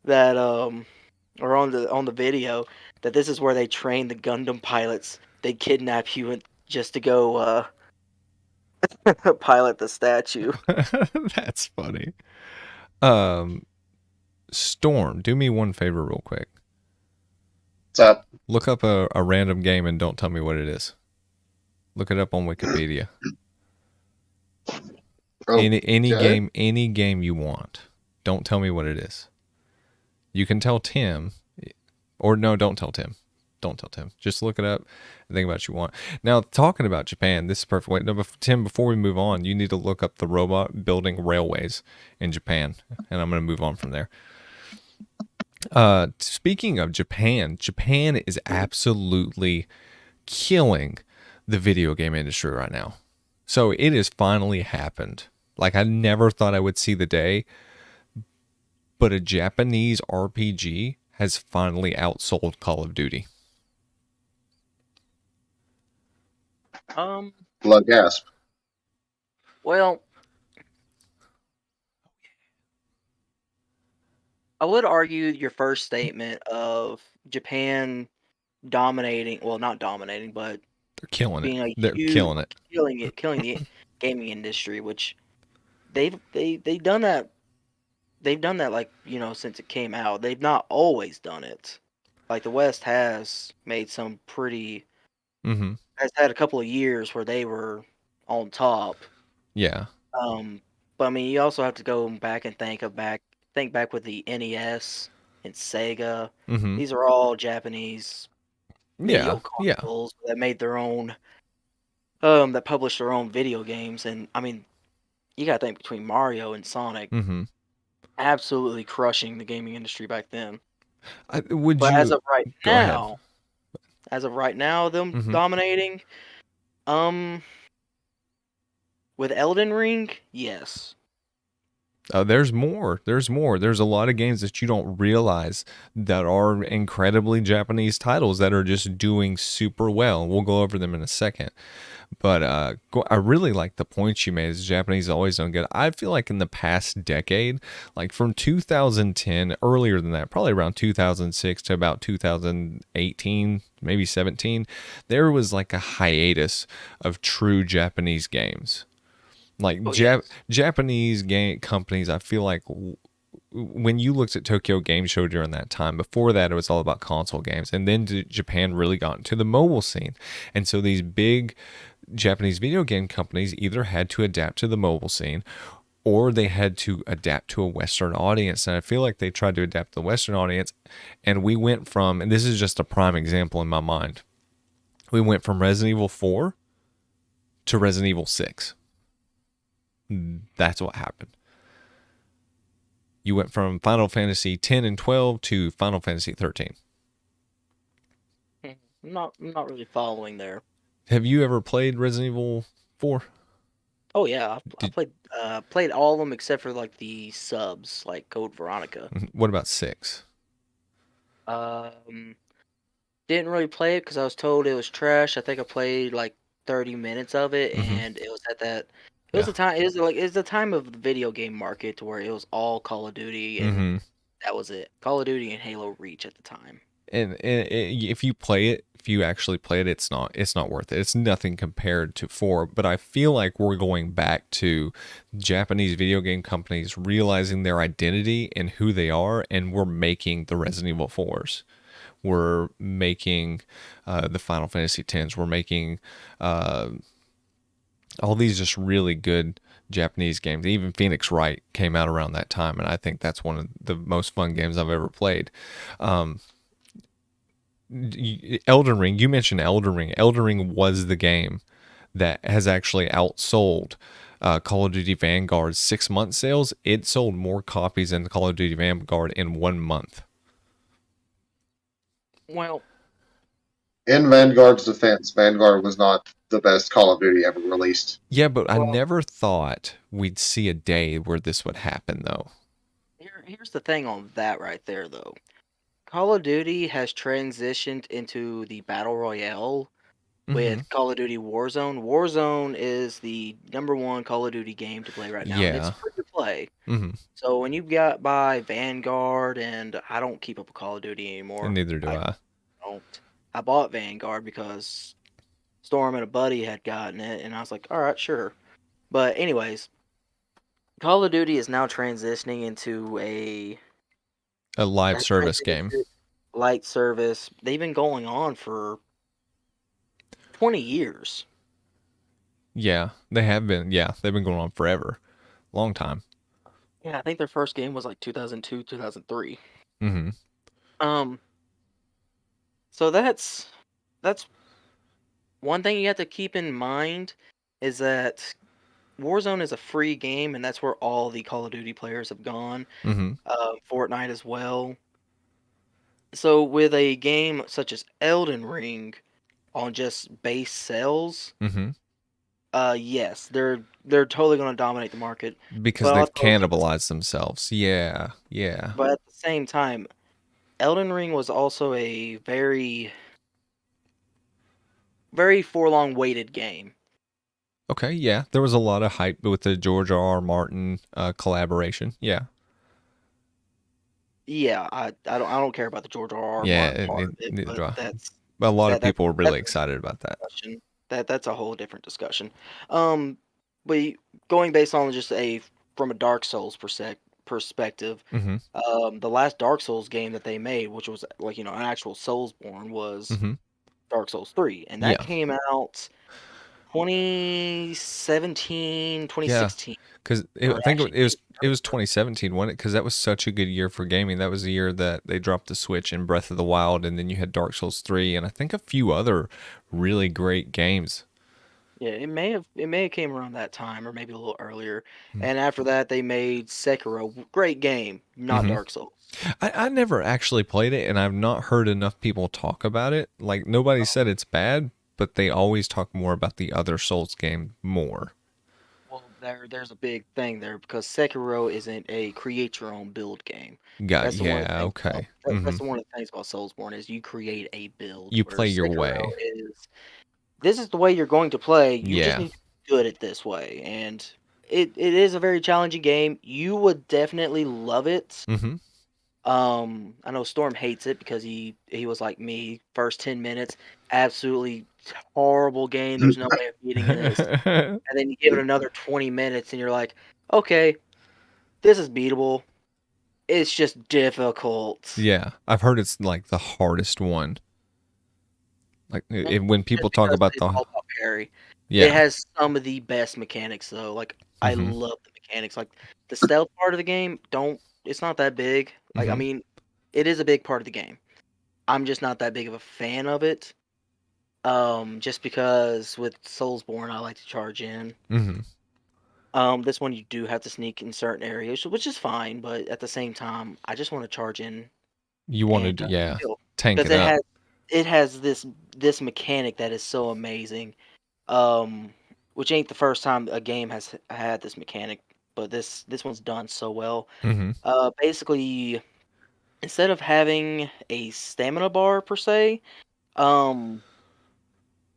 that or on the video that this is where they train the Gundam pilots. They kidnap you just to go pilot the statue. That's funny. Um, Storm, do me one favor real quick. What's up? Look up a random game and don't tell me what it is. Look it up on Wikipedia. Oh, Any okay. any game you want. Don't tell me what it is. You can tell Tim, or no, don't tell Tim. Don't tell Tim. Just look it up and think about what you want. Now, talking about Japan, this is perfect. Wait, no, Tim, before we move on, you need to look up the robot building railways in Japan, and I'm going to move on from there. Speaking of Japan, Japan is absolutely killing the video game industry right now. So it has finally happened. Like, I never thought I would see the day, but a Japanese RPG has finally outsold Call of Duty. Blood gasp. Well, I would argue your first statement of Japan dominating, well, not dominating, but They're killing it. being a They're huge, killing it. killing the gaming industry, which they've done that. They've done that, like, since it came out. They've not always done it. Like, the West has made some pretty Mm-hmm. has had a couple of years where they were on top. Yeah. But I mean, you also have to go back and think back with the NES and Sega. Mm-hmm. These are all Japanese Yeah. video Yeah. consoles that made their own, that published their own video games. And I mean, you got to think between Mario and Sonic, Mm-hmm. absolutely crushing the gaming industry back then. Would But you go ahead? as of right now, them Mm-hmm. dominating, um, with Elden Ring, yes. There's more. There's more. There's a lot of games that you don't realize that are incredibly Japanese titles that are just doing super well. We'll go over them in a second. But I really like the points you made. As Japanese always done good. I feel like in the past decade, like from 2010, earlier than that, probably around 2006 to about 2018, maybe 17, there was like a hiatus of true Japanese games. Like Oh yes. Japanese game companies, I feel like when you looked at Tokyo Game Show during that time, before that it was all about console games, and then Japan really got into the mobile scene, and so these big Japanese video game companies either had to adapt to the mobile scene or they had to adapt to a Western audience. And I feel like they tried to adapt to the Western audience, and we went from, and this is just a prime example in my mind, we went from Resident Evil 4 to Resident Evil 6. That's what happened. You went from Final Fantasy 10 and 12 to Final Fantasy 13. I'm not really following there. Have you ever played Resident Evil 4? Oh yeah, I Did, played all of them except for like the subs, like Code Veronica. what about 6? Um, didn't really play it because I was told it was trash. I think I played like 30 minutes of it, Mm-hmm. and it was at that. It was Yeah. the time. It's the time of the video game market to where it was all Call of Duty, and Mm-hmm. that was it. Call of Duty and Halo Reach at the time. And if you play it, if you actually play it, it's not worth it. It's nothing compared to 4. But I feel like we're going back to Japanese video game companies realizing their identity and who they are, and we're making the Resident Evil 4s. We're making the Final Fantasy X. We're making all these just really good Japanese games. Even Phoenix Wright came out around that time, and I think that's one of the most fun games I've ever played. Elden Ring, you mentioned Elden Ring. Elden Ring was the game that has actually outsold Call of Duty Vanguard's 6-month sales. It sold more copies than Call of Duty Vanguard in 1 month. Well, In Vanguard's defense, Vanguard was not the best Call of Duty ever released. Yeah, but I well, never thought we'd see a day where this would happen, though. here's the thing on that right there, though. Call of Duty has transitioned into the battle royale Mm-hmm. with Call of Duty Warzone. Warzone is the #1 Call of Duty game to play right now, and it's Yeah. free to play. Mm-hmm. So when you got by Vanguard, and I don't keep up with Call of Duty And anymore. neither do I I. don't. I bought Vanguard because Storm and a buddy had gotten it, and I was like, all right, sure. But anyways, Call of Duty is now transitioning into A live has service transitioned game. into light service. They've been going on for 20 years. Yeah, they have been. Yeah, they've been going on forever. Long time. Yeah, I think their first game was like 2002, 2003. Mm-hmm. Um, so that's one thing you have to keep in mind is that Warzone is a free game, and that's where all the Call of Duty players have gone. Mm-hmm. Fortnite as well. So with a game such as Elden Ring on just base sales, Mm-hmm. yes, they're totally going to dominate the market. Because But they've also, cannibalized themselves. Yeah, yeah. but at the same time, Elden Ring was also a very, very for long waited game. Okay, yeah. There was a lot of hype with the George R. R. Martin collaboration. Yeah, Yeah, I don't care about the George R. R. yeah. Martin part of it, Neither but do I. But a lot of that's people were that's really a excited about that. discussion. That's a whole different discussion. Um, but going based on just a from a Dark Souls perspective, Mm-hmm. the last Dark Souls game that they made, which was like an actual Soulsborne, was Mm-hmm. Dark Souls 3, and that Yeah, came out 2017, yeah. 2016, Because I or think actually it was 2017, wasn't it? Because that was such a good year for gaming. That was the year that they dropped the Switch in Breath of the Wild, and then you had Dark Souls 3, and I think a few other really great games. yeah, it may have came around that time or maybe a little earlier. And after that they made Sekiro, great game, not Mm-hmm. Dark Souls. I never actually played it, and I've not heard enough people talk about it. Like, nobody Um, said it's bad, but they always talk more about the other Souls game more. well, there's a big thing there because Sekiro isn't a create your own build game. Got That's the one of the yeah, things about okay. Mm-hmm. that's the one of the things about Soulsborne is you create a build, You where play your Sekiro way. is this is the way you're going to play. You just Yeah. need to be good at this way, and it is a very challenging game. You would definitely love it. Mm-hmm. I know Storm hates it because he was like me. First 10 minutes, absolutely horrible game. There's no way of beating this. And then you give it another 20 minutes, and you're like, okay, this is beatable. It's just difficult. Yeah, I've heard it's like the hardest one. Like And when people just talk because about it's the all about parry. It yeah. has some of the best mechanics though. Like I Mm-hmm. love the mechanics. Like the stealth part of the game, don't it's not that big. Like I Mm-hmm. mean, it is a big part of the game. I'm just not that big of a fan of it. Just because with Soulsborne, I like to charge in. Mm-hmm. This one you do have to sneak in certain areas, which is fine, but at the same time, I just want to charge in You and wanted yeah, kill tank because it up. it has this mechanic that is so amazing. Um, which ain't the first time a game has had this mechanic, but this one's done so well. Mm-hmm. Basically, instead of having a stamina bar per se, um,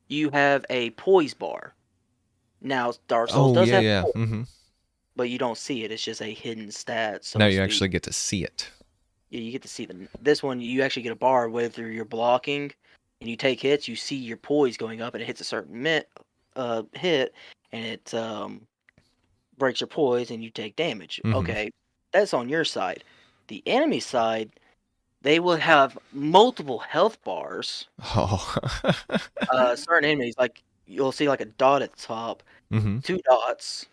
you have a poise bar. Now, Dark Souls Oh does yeah, have yeah. poise, Mm-hmm. but you don't see it. It's just a hidden stat, so Now to you speak. actually get to see it. Yeah, you get to see this one. You actually get a bar whether you're blocking and you take hits. You see your poise going up, and it hits a certain hit, and it breaks your poise, and you take damage. Mm-hmm. Okay, that's on your side. The enemy side, they will have multiple health bars. Oh. Certain enemies, like you'll see like a dot at the top, mm-hmm. two dots,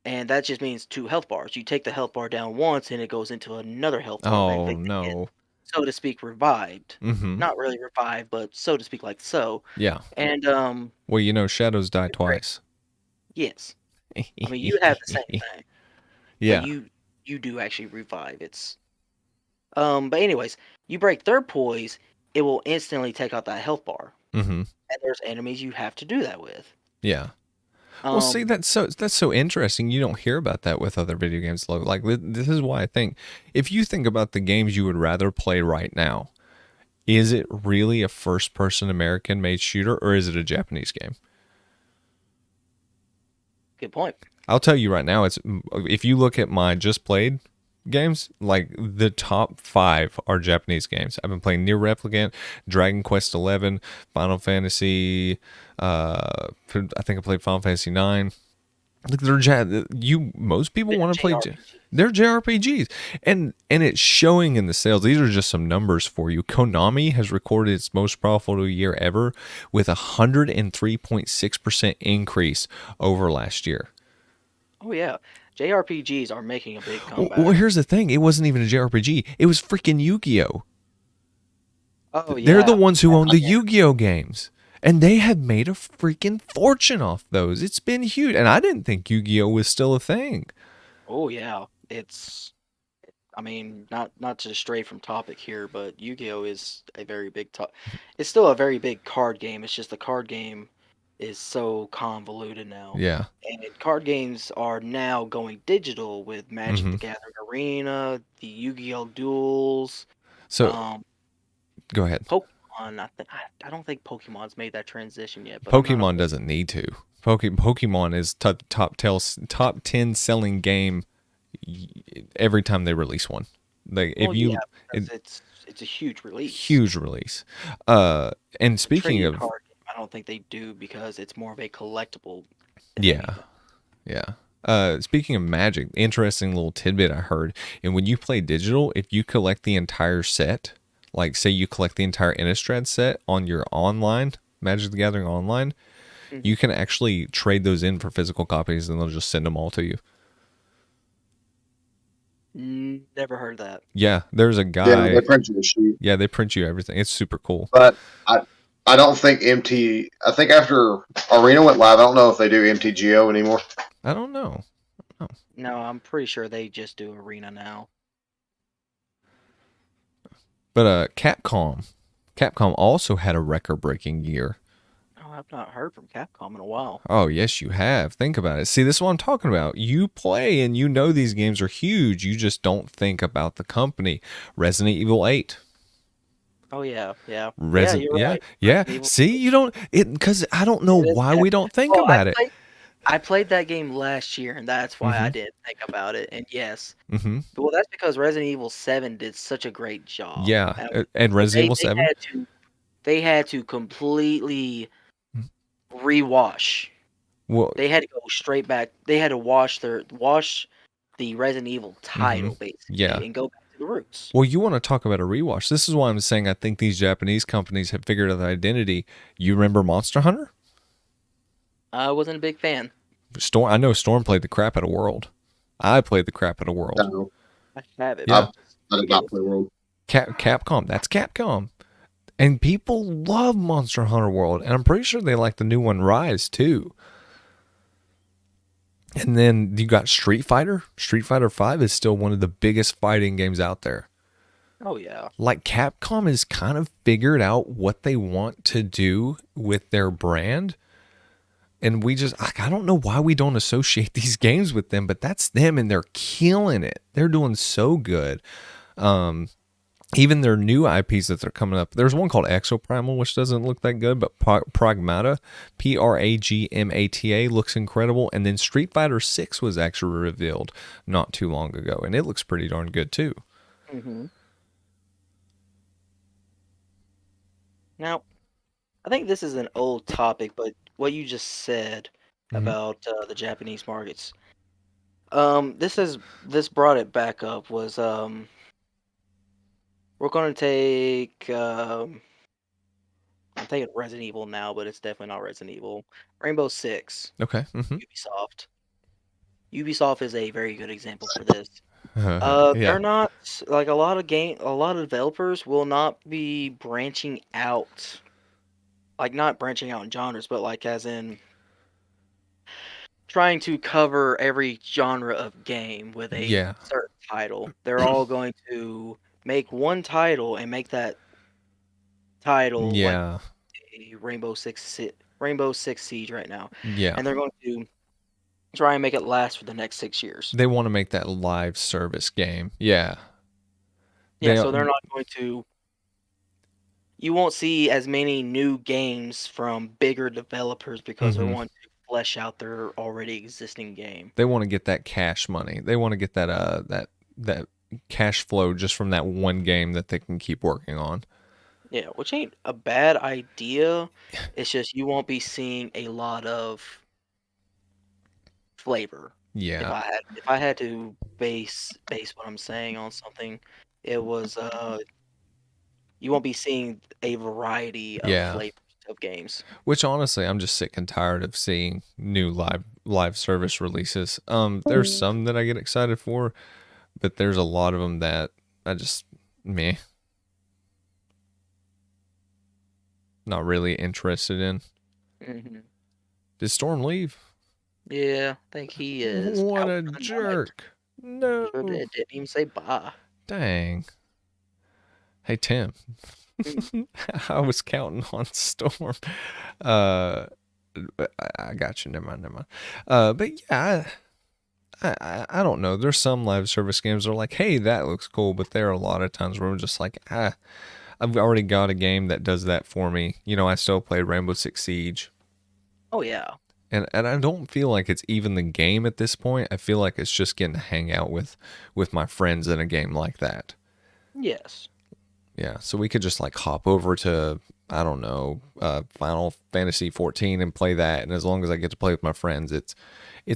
and that just means two health bars. You take the health bar down once, and it goes into another health bar where Oh they get, no. so to speak, revived. Mm-hmm. Not really revived, but so to speak, like so. Yeah. And Well, shadows die it's great. twice. Yes, I mean you have the same thing, but Yeah. you do actually revive. It's but anyways, you break their poise, it will instantly take out that health bar, Mm-hmm. and there's enemies you have to do that with. Yeah. Well, see, Um, that's so interesting. You don't hear about that with other video games. Like this is why I think if you think about the games you would rather play right now, is it really a first-person American-made shooter or is it a Japanese game? good point. I'll tell you right now, it's if you look at my just played games, like the top 5 are Japanese games. I've been playing Near Replicant, Dragon Quest 11, Final Fantasy. I think I played Final Fantasy 9. Like most people They're want to play. JRPG. They're JRPGs, and it's showing in the sales. These are just some numbers for you. Konami has recorded its most profitable year ever with 103.6% increase over last year. Oh yeah, JRPGs are making a big Well, comeback. here's the thing. It wasn't even a JRPG. It was freaking Yu-Gi-Oh! Oh They're the yeah, ones who own the yeah. Yu-Gi-Oh games. And they have made a freaking fortune off those. It's been huge. And I didn't think Yu-Gi-Oh was still a thing. Oh yeah, it's I mean, not to stray from topic here, but Yu-Gi-Oh is a very big It's still a very big card game. It's just the card game is so convoluted now, Yeah. and card games are now going digital with Magic Mm-hmm. the Gathering Arena, the Yu-Gi-Oh duels, So um, go ahead. Pokemon. I don't think Pokemon's made that transition yet, but I'm not. Pokemon doesn't need to. Pokemon is top 10 selling game every time they release one. Like if Well, yeah, you because it's a huge release. huge release. And speaking Trading of card game, I don't think they do because it's more of a collectible than yeah, anything. speaking of Magic, interesting little tidbit I heard. And when you play digital, if you collect the entire set, like say you collect the entire Innistrad set on your online Magic the Gathering online, you can actually trade those in for physical copies, and they'll just send them all to you. Never heard that. Yeah, there's a Yeah, guy. they print you a sheet. Yeah, they print you everything. It's super cool. But I don't think I think after Arena went live, I don't know if they do MTGO anymore. I don't know. No, I'm pretty sure they just do Arena now. But Capcom also had a record-breaking year. Oh, I've not heard from Capcom in a while. Oh, yes, you have. Think about it. See, this is what I'm talking about. You play and you know these games are huge. You just don't think about the company. Resident Evil 8. Oh yeah, yeah. Resident, You're right. yeah. Resident Evil See, you don't, because I don't know It is why we don't think Well, about it. I played that game last year, and that's why I Mhm. didn't think about it. And yes, Mm-hmm. well, that's because Resident Evil 7 did such a great job. Yeah, and Resident Evil 7. They had to completely rewash. Well, They had to go straight back. They had to wash the Resident Evil title basically, Yeah. and go back to the roots. Well, you want to talk about a rewash. This is why I'm saying I think these Japanese companies have figured out the identity. You remember Monster Hunter? I wasn't a big fan. I know Storm played the crap out of World. I played the crap out of World. No, I have it. Yeah. I did not play World. Capcom. That's Capcom. And people love Monster Hunter World. And I'm pretty sure they like the new one, Rise, too. And then you got Street Fighter. Street Fighter 5 is still one of the biggest fighting games out there. Oh yeah. Like Capcom has kind of figured out what they want to do with their brand. And we just, I don't know why we don't associate these games with them, but that's them and they're killing it. They're doing so good. Even their new IPs that they're coming up. There's one called Exoprimal, which doesn't look that good, but Pragmata, Pragmata, looks incredible. And then Street Fighter 6 was actually revealed not too long ago, and it looks pretty darn good too. Mm-hmm. Now, I think this is an old topic, but what you just said about the Japanese markets, this brought it back up. Was we're going to take I'm thinking Resident Evil now, but it's definitely not Resident Evil. Rainbow Six. Okay. Ubisoft. Ubisoft is a very good example for this. Yeah. They're not like a lot of developers will not be branching out, like not branching out in genres, but like as in trying to cover every genre of game with a certain title. They're all going to make one title and make that title like a Rainbow Six Siege right now. Yeah. And they're going to try and make it last for the next 6 years. They want to make that live service game. Yeah. Yeah, so they're not going to. You won't see as many new games from bigger developers because they want to flesh out their already existing game. They want to get that cash money. They want to get that that cash flow just from that one game that they can keep working on. Yeah, which ain't a bad idea. It's just you won't be seeing a lot of flavor. Yeah. If I had to base what I'm saying on something, it was you won't be seeing a variety of flavors of games. Which honestly, I'm just sick and tired of seeing new live service releases. There's some that I get excited for, but there's a lot of them that I just meh. Not really interested in. Mm-hmm. Did Storm leave? Yeah, I think he is. What a jerk. Sure No. did. Didn't even say bye. Dang. Hey, Tim. Mm. I was counting on Storm. Uh, I got you. Never mind. Never mind. But yeah, I don't know. There's some live service games that are like, hey, that looks cool, but there are a lot of times where I'm just like, I've already got a game that does that for me. You know, I still play Rainbow Six Siege. Oh yeah. And I don't feel like it's even the game at this point. I feel like it's just getting to hang out with my friends in a game like that. Yes. Yeah, so we could just like hop over to, I don't know, Final Fantasy 14 and play that, and as long as I get to play with my friends, it's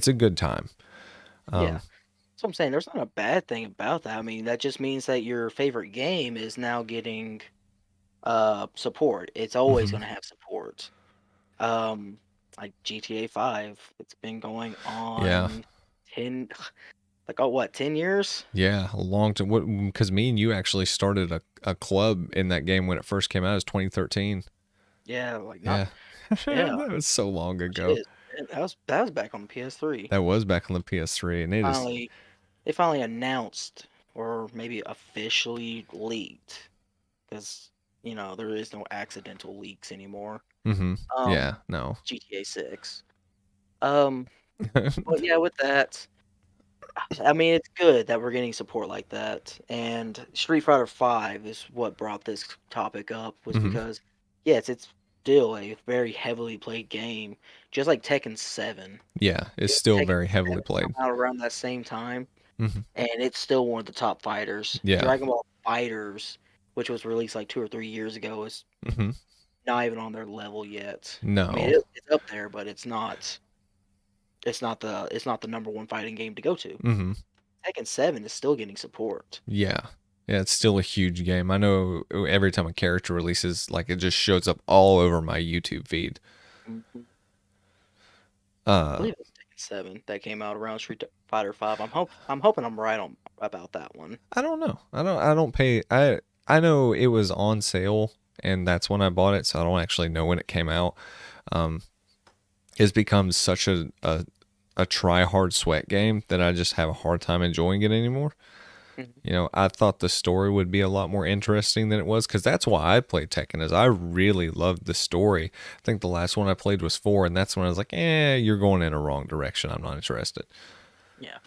a good time. Yeah. Um, So I'm saying there's not a bad thing about that. I mean, that just means that your favorite game is now getting support. It's always mhm. going to have support. Um, like GTA 5, it's been going Yeah, on 10, like, oh, what, 10 years? yeah, a long time. What? Because me and you actually started a club in that game when it first came out. It was 2013. Yeah, like not, Yeah, yeah, that was so long ago. shit. That was back on the PS3. That was back on the PS3, and it is. Finally, they finally announced, or maybe officially leaked, because there is no accidental leaks anymore. Mm-hmm. Um, Yeah, no. GTA 6. Um, but yeah, with that, I mean, it's good that we're getting support like that. And Street Fighter 5 is what brought this topic up, was hmm because, yes, it's still a very heavily played game, just like Tekken 7. Yeah, it's Didn't still Tekken very heavily 7 come played. out around that same time? hmm And it's still one of the top fighters. Yeah. Dragon Ball Fighters, which was released like 2 or 3 years ago, is hmm not even on their level yet. I mean, No. it's up there, but it's not. It's not the number one fighting game to go to. hmm Tekken 7 is still getting support. Yeah. Yeah, it's still a huge game. I know every time a character releases, like it just shows up all over my YouTube feed. Mhm. I Uh, believe it was Tekken 7 that came out around Street Fighter 5. I'm hoping I'm right on about that one. I don't know. I don't pay I know it was on sale and that's when I bought it, so I don't actually know when it came out. Um, it's become such a try hard sweat game that I just have a hard time enjoying it anymore. Mhm. You know, I thought the story would be a lot more interesting than it was because that's why I played Tekken. Is I really loved the story. I think the last one I played was 4, and that's when I was like, you're going in a wrong direction. I'm not interested. Yeah.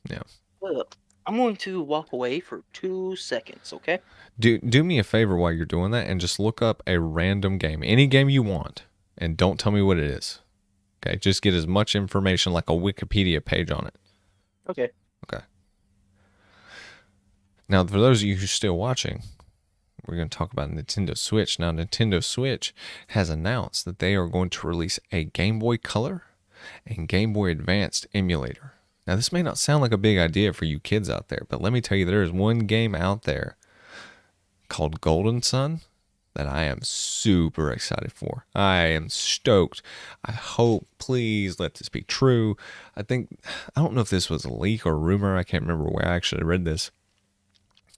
Yeah. Well, I'm going to walk away for 2 seconds, okay? Do me a favor while you're doing that and just look up a random game, any game you want, and don't tell me what it is. Okay, just get as much information like a Wikipedia page on it. Okay. Okay. Now, for those of you who are still watching, we're going to talk about Nintendo Switch. Now, Nintendo Switch has announced that they are going to release a Game Boy Color and Game Boy Advanced emulator. Now, this may not sound like a big idea for you kids out there, but let me tell you, there is one game out there called Golden Sun that I am super excited for. I am stoked. I hope, please let this be true. I don't know if this was a leak or rumor. I can't remember where I actually read this.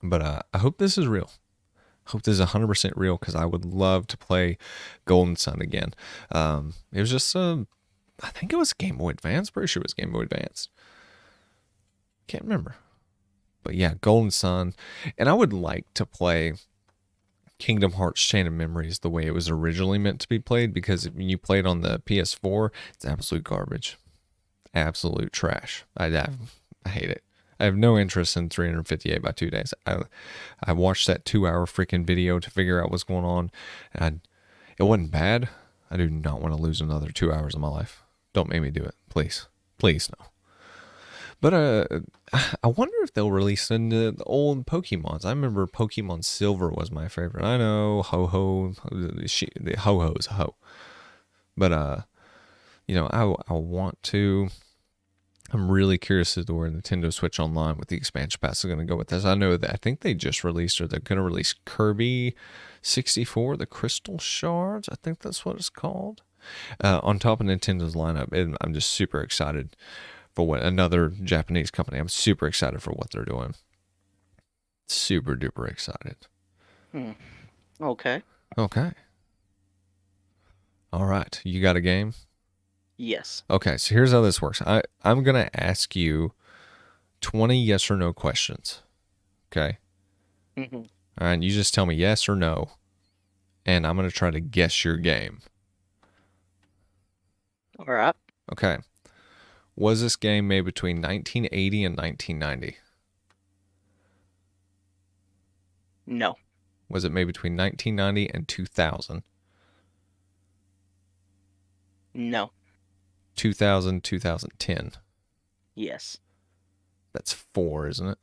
But I hope this is real. I hope this is 100% real because I would love to play Golden Sun again. It was just, I think it was Game Boy Advance. Pretty sure it was Game Boy Advance. Can't remember. But yeah, Golden Sun. And I would like to play Kingdom Hearts Chain of Memories the way it was originally meant to be played because when you play it on the PS4, it's absolute garbage. Absolute trash. I hate it. I have no interest in 358 by 2 days. I watched that 2 hour freaking video to figure out what's going on, and it wasn't bad. I do not want to lose another 2 hours of my life. Don't make me do it, please, please no. But I wonder if they'll release the old Pokemons. I remember Pokemon Silver was my favorite. I know Ho-Ho, the Ho-Ho's a ho, but I want to. I'm really curious as to where Nintendo Switch Online with the expansion pass is going to go with this. I know that I think they just released, or they're going to release Kirby 64, the Crystal Shards. I think that's what it's called. On top of Nintendo's lineup, and I'm just super excited for what another Japanese company. I'm super excited for what they're doing. Super duper excited. Okay. Okay. All right. You got a game? Yes. Okay, so here's how this works. I'm going to ask you 20 yes or no questions. Okay. Mm-hmm. All right. And you just tell me yes or no. And I'm going to try to guess your game. All right. Okay. Was this game made between 1980 and 1990? No. Was it made between 1990 and 2000? No. 2000, 2010. Yes. That's 4, isn't it?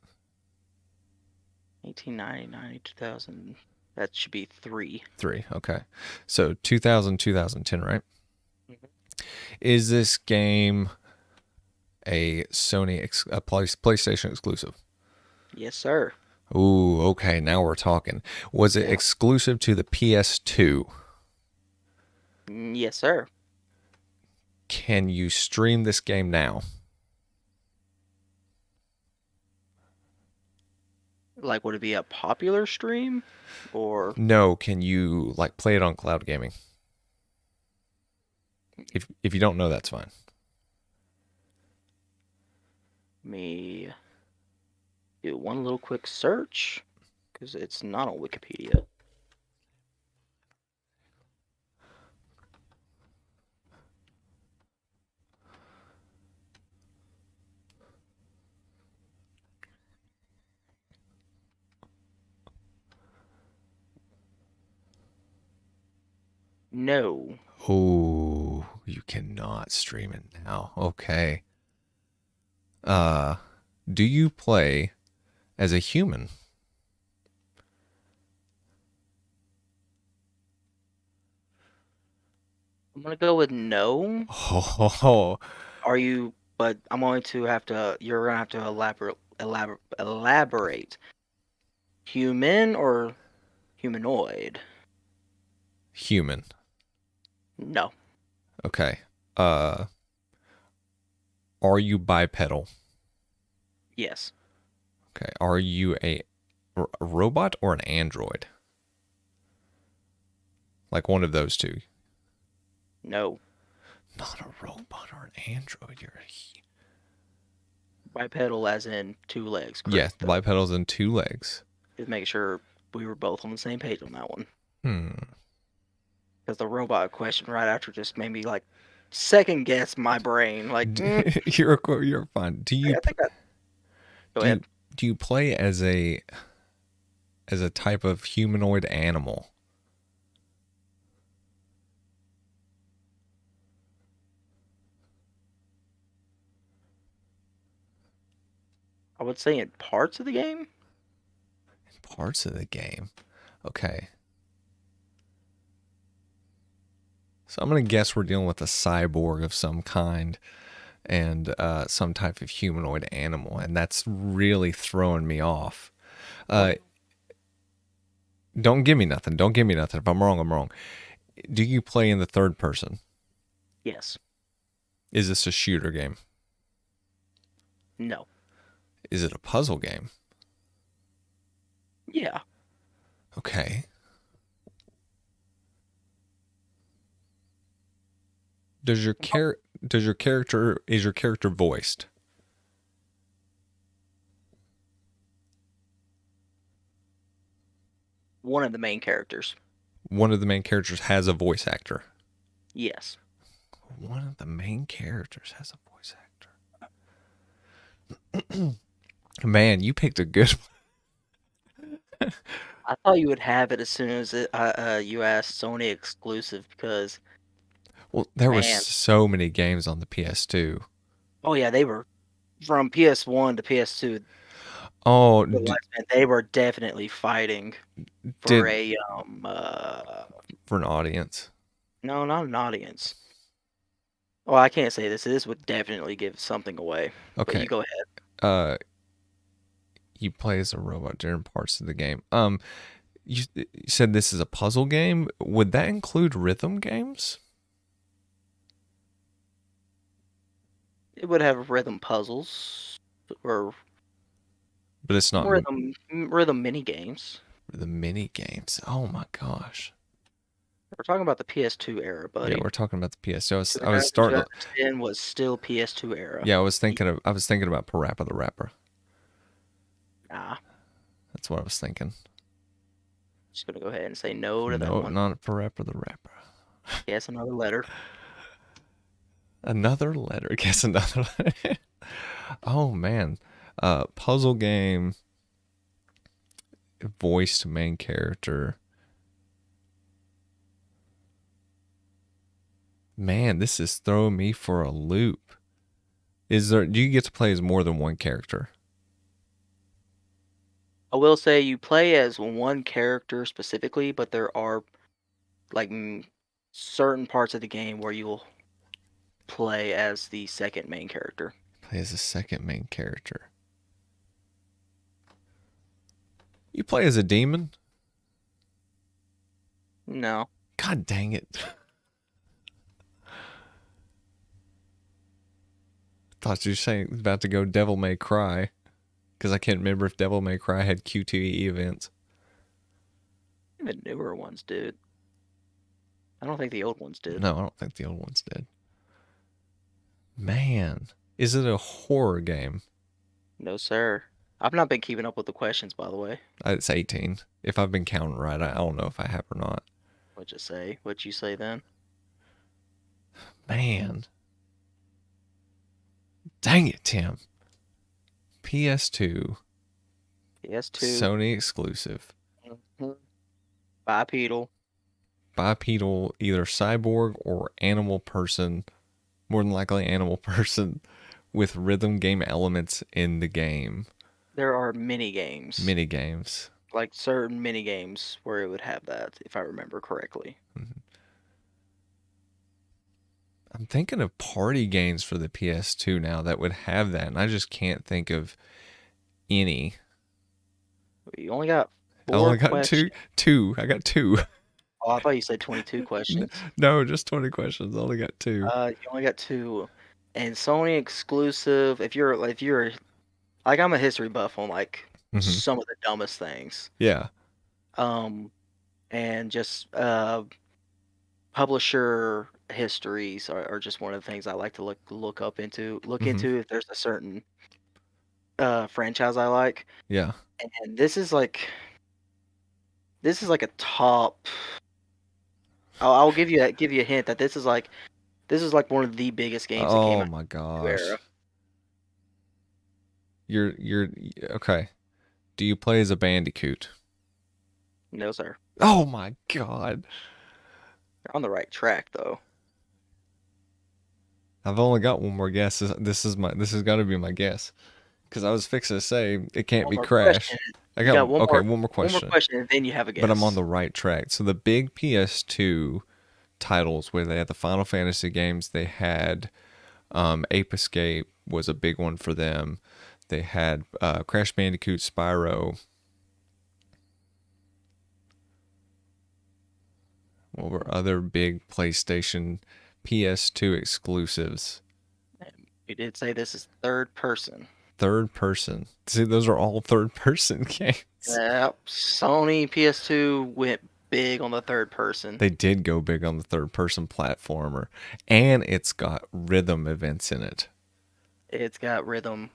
1890, 2000. That should be 3. 3. Okay. So 2000, 2010, right? Mhm. Is this game a PlayStation exclusive? Yes, sir. Ooh, okay. Now we're talking. Was it Yeah. exclusive to the PS2? Yes, sir. Can you stream this game now? Like, would it be a popular stream? Or No. Can you like play it on cloud gaming? If you don't know, that's fine. me do one little quick search? Because it's not on Wikipedia. No. Oh, you cannot stream it now. Okay. Do you play as a human? I'm gonna go with no. Oh, Are you? But I'm going to have to. You're gonna have to elaborate. Human or humanoid? human. No. Okay. Are you bipedal? Yes. Okay. Are you a robot or an android? Like one of those two. No. Not a robot or an android. You're Bipedal, as in 2 legs. yeah, Correct. though. bipedals and 2 legs. Just make sure we were both on the same page on that one. Hmm. Because the robot question right after just made me like second guess my brain. Like, You're fine. Do you I think that. Go do ahead. do you play as a type of humanoid animal? I would say in parts of the game. Parts of the game. Okay. So I'm going to guess we're dealing with a cyborg of some kind and some type of humanoid animal, and that's really throwing me off. Don't give me nothing. Don't give me nothing. If I'm wrong, I'm wrong. Do you play in the third person? Yes. Is this a shooter game? No. Is it a puzzle game? Yeah. Okay. Is your character voiced? One of the main characters. One of the main characters has a voice actor. Yes. One of the main characters has a voice actor. Man, you picked a good one. I thought you would have it as soon as you asked Sony Exclusive because, Well, there were man. so many games on the PS2. Oh yeah, they were from PS1 to PS2. Oh, They were definitely fighting for a for an audience. no, not an audience. Well, I can't say this. This would definitely give something away. But Okay. you go ahead. You play as a robot during parts of the game. You said this is a puzzle game. Would that include rhythm games? It would have rhythm puzzles or But it's not rhythm mini games. the mini games. Oh my gosh. We're talking about the PS2 era, buddy. Yeah, we're talking about the PS2. I was starting. 2010 was still PS2 era. Yeah, I was thinking about Parappa the Rapper. Nah, That's what I was thinking. just gonna go ahead and say no to that No, one. not for Rapper the Rapper. Guess another letter. Another letter. Guess another letter. Oh man. Puzzle game. Voiced main character. Man, this is throwing me for a loop. Do you get to play as more than one character? I will say you play as one character specifically, but there are like certain parts of the game where you'll play as the second main character. Play as a second main character. You play as a demon? No. God dang it. Thought you were saying about to go Devil May Cry. Because I can't remember if Devil May Cry had QTE events. Even newer ones did. I don't think the old ones did. No, I don't think the old ones did. Man, is it a horror game? No, sir. I've not been keeping up with the questions, by the way. It's 18. If I've been counting right, I don't know if I have or not. What'd you say? What'd you say then? Man. Dang it, Tim. PS2. PS2. Sony exclusive. Bipedal. Bipedal, either cyborg or animal person. More than likely animal person with rhythm game elements in the game. There are mini games. Mini games. Like certain mini games where it would have that, if I remember correctly. Mm-hmm. I'm thinking of party games for the PS2 now that would have that, and I just can't think of any. You only got I four only got questions. two. I got two. Oh, I thought you said 22 questions. No, just 20 questions. I only got two. You only got two. And Sony exclusive, if you're like I'm a history buff on like some of the dumbest things. Yeah. And just publisher histories are just one of the things I like to look into if there's a certain franchise I like. Yeah. And this is like a top. I'll give you a hint that this is like one of the biggest games that came out. Oh my in the gosh. era. You're okay. Do you play as a bandicoot? No, sir. Oh my god. You're on the right track though. I've only got one more guess. This has got to be my guess. Because I was fixing to say it can't One be more Crash. question. I You got one okay, more, one more question. One more question, and then you have a guess. But I'm on the right track. So the big PS2 titles where they had the Final Fantasy games, they had Ape Escape was a big one for them. They had Crash Bandicoot, Spyro. What were other big PlayStation PS2 exclusives? You did say this is third person. Third person. See, those are all third person games. Yep. Sony PS2 went big on the third person. They did go big on the third person platformer. And it's got rhythm events in it. It's got rhythm.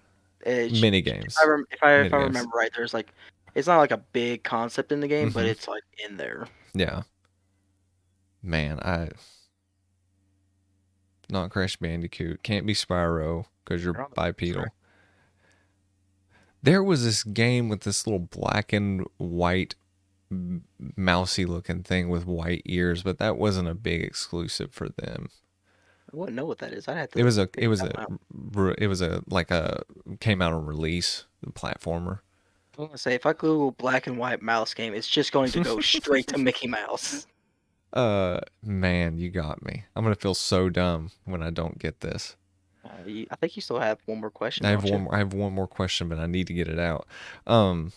Mini games. If I remember right, there's like, it's not like a big concept in the game, but it's like in there. Yeah. Man, not Crash Bandicoot. Can't be Spyro because you're bipedal. There was this game with this little black and white mousy looking thing with white ears, but that wasn't a big exclusive for them. I wouldn't know what that is. I'd have to. It was a came out on release, the platformer. I was gonna say, if I Google black and white mouse game, it's just going to go straight to Mickey Mouse. Man, you got me. I'm gonna feel so dumb when I don't get this. I think you still have one more question. I have one more question, but I need to get it out. The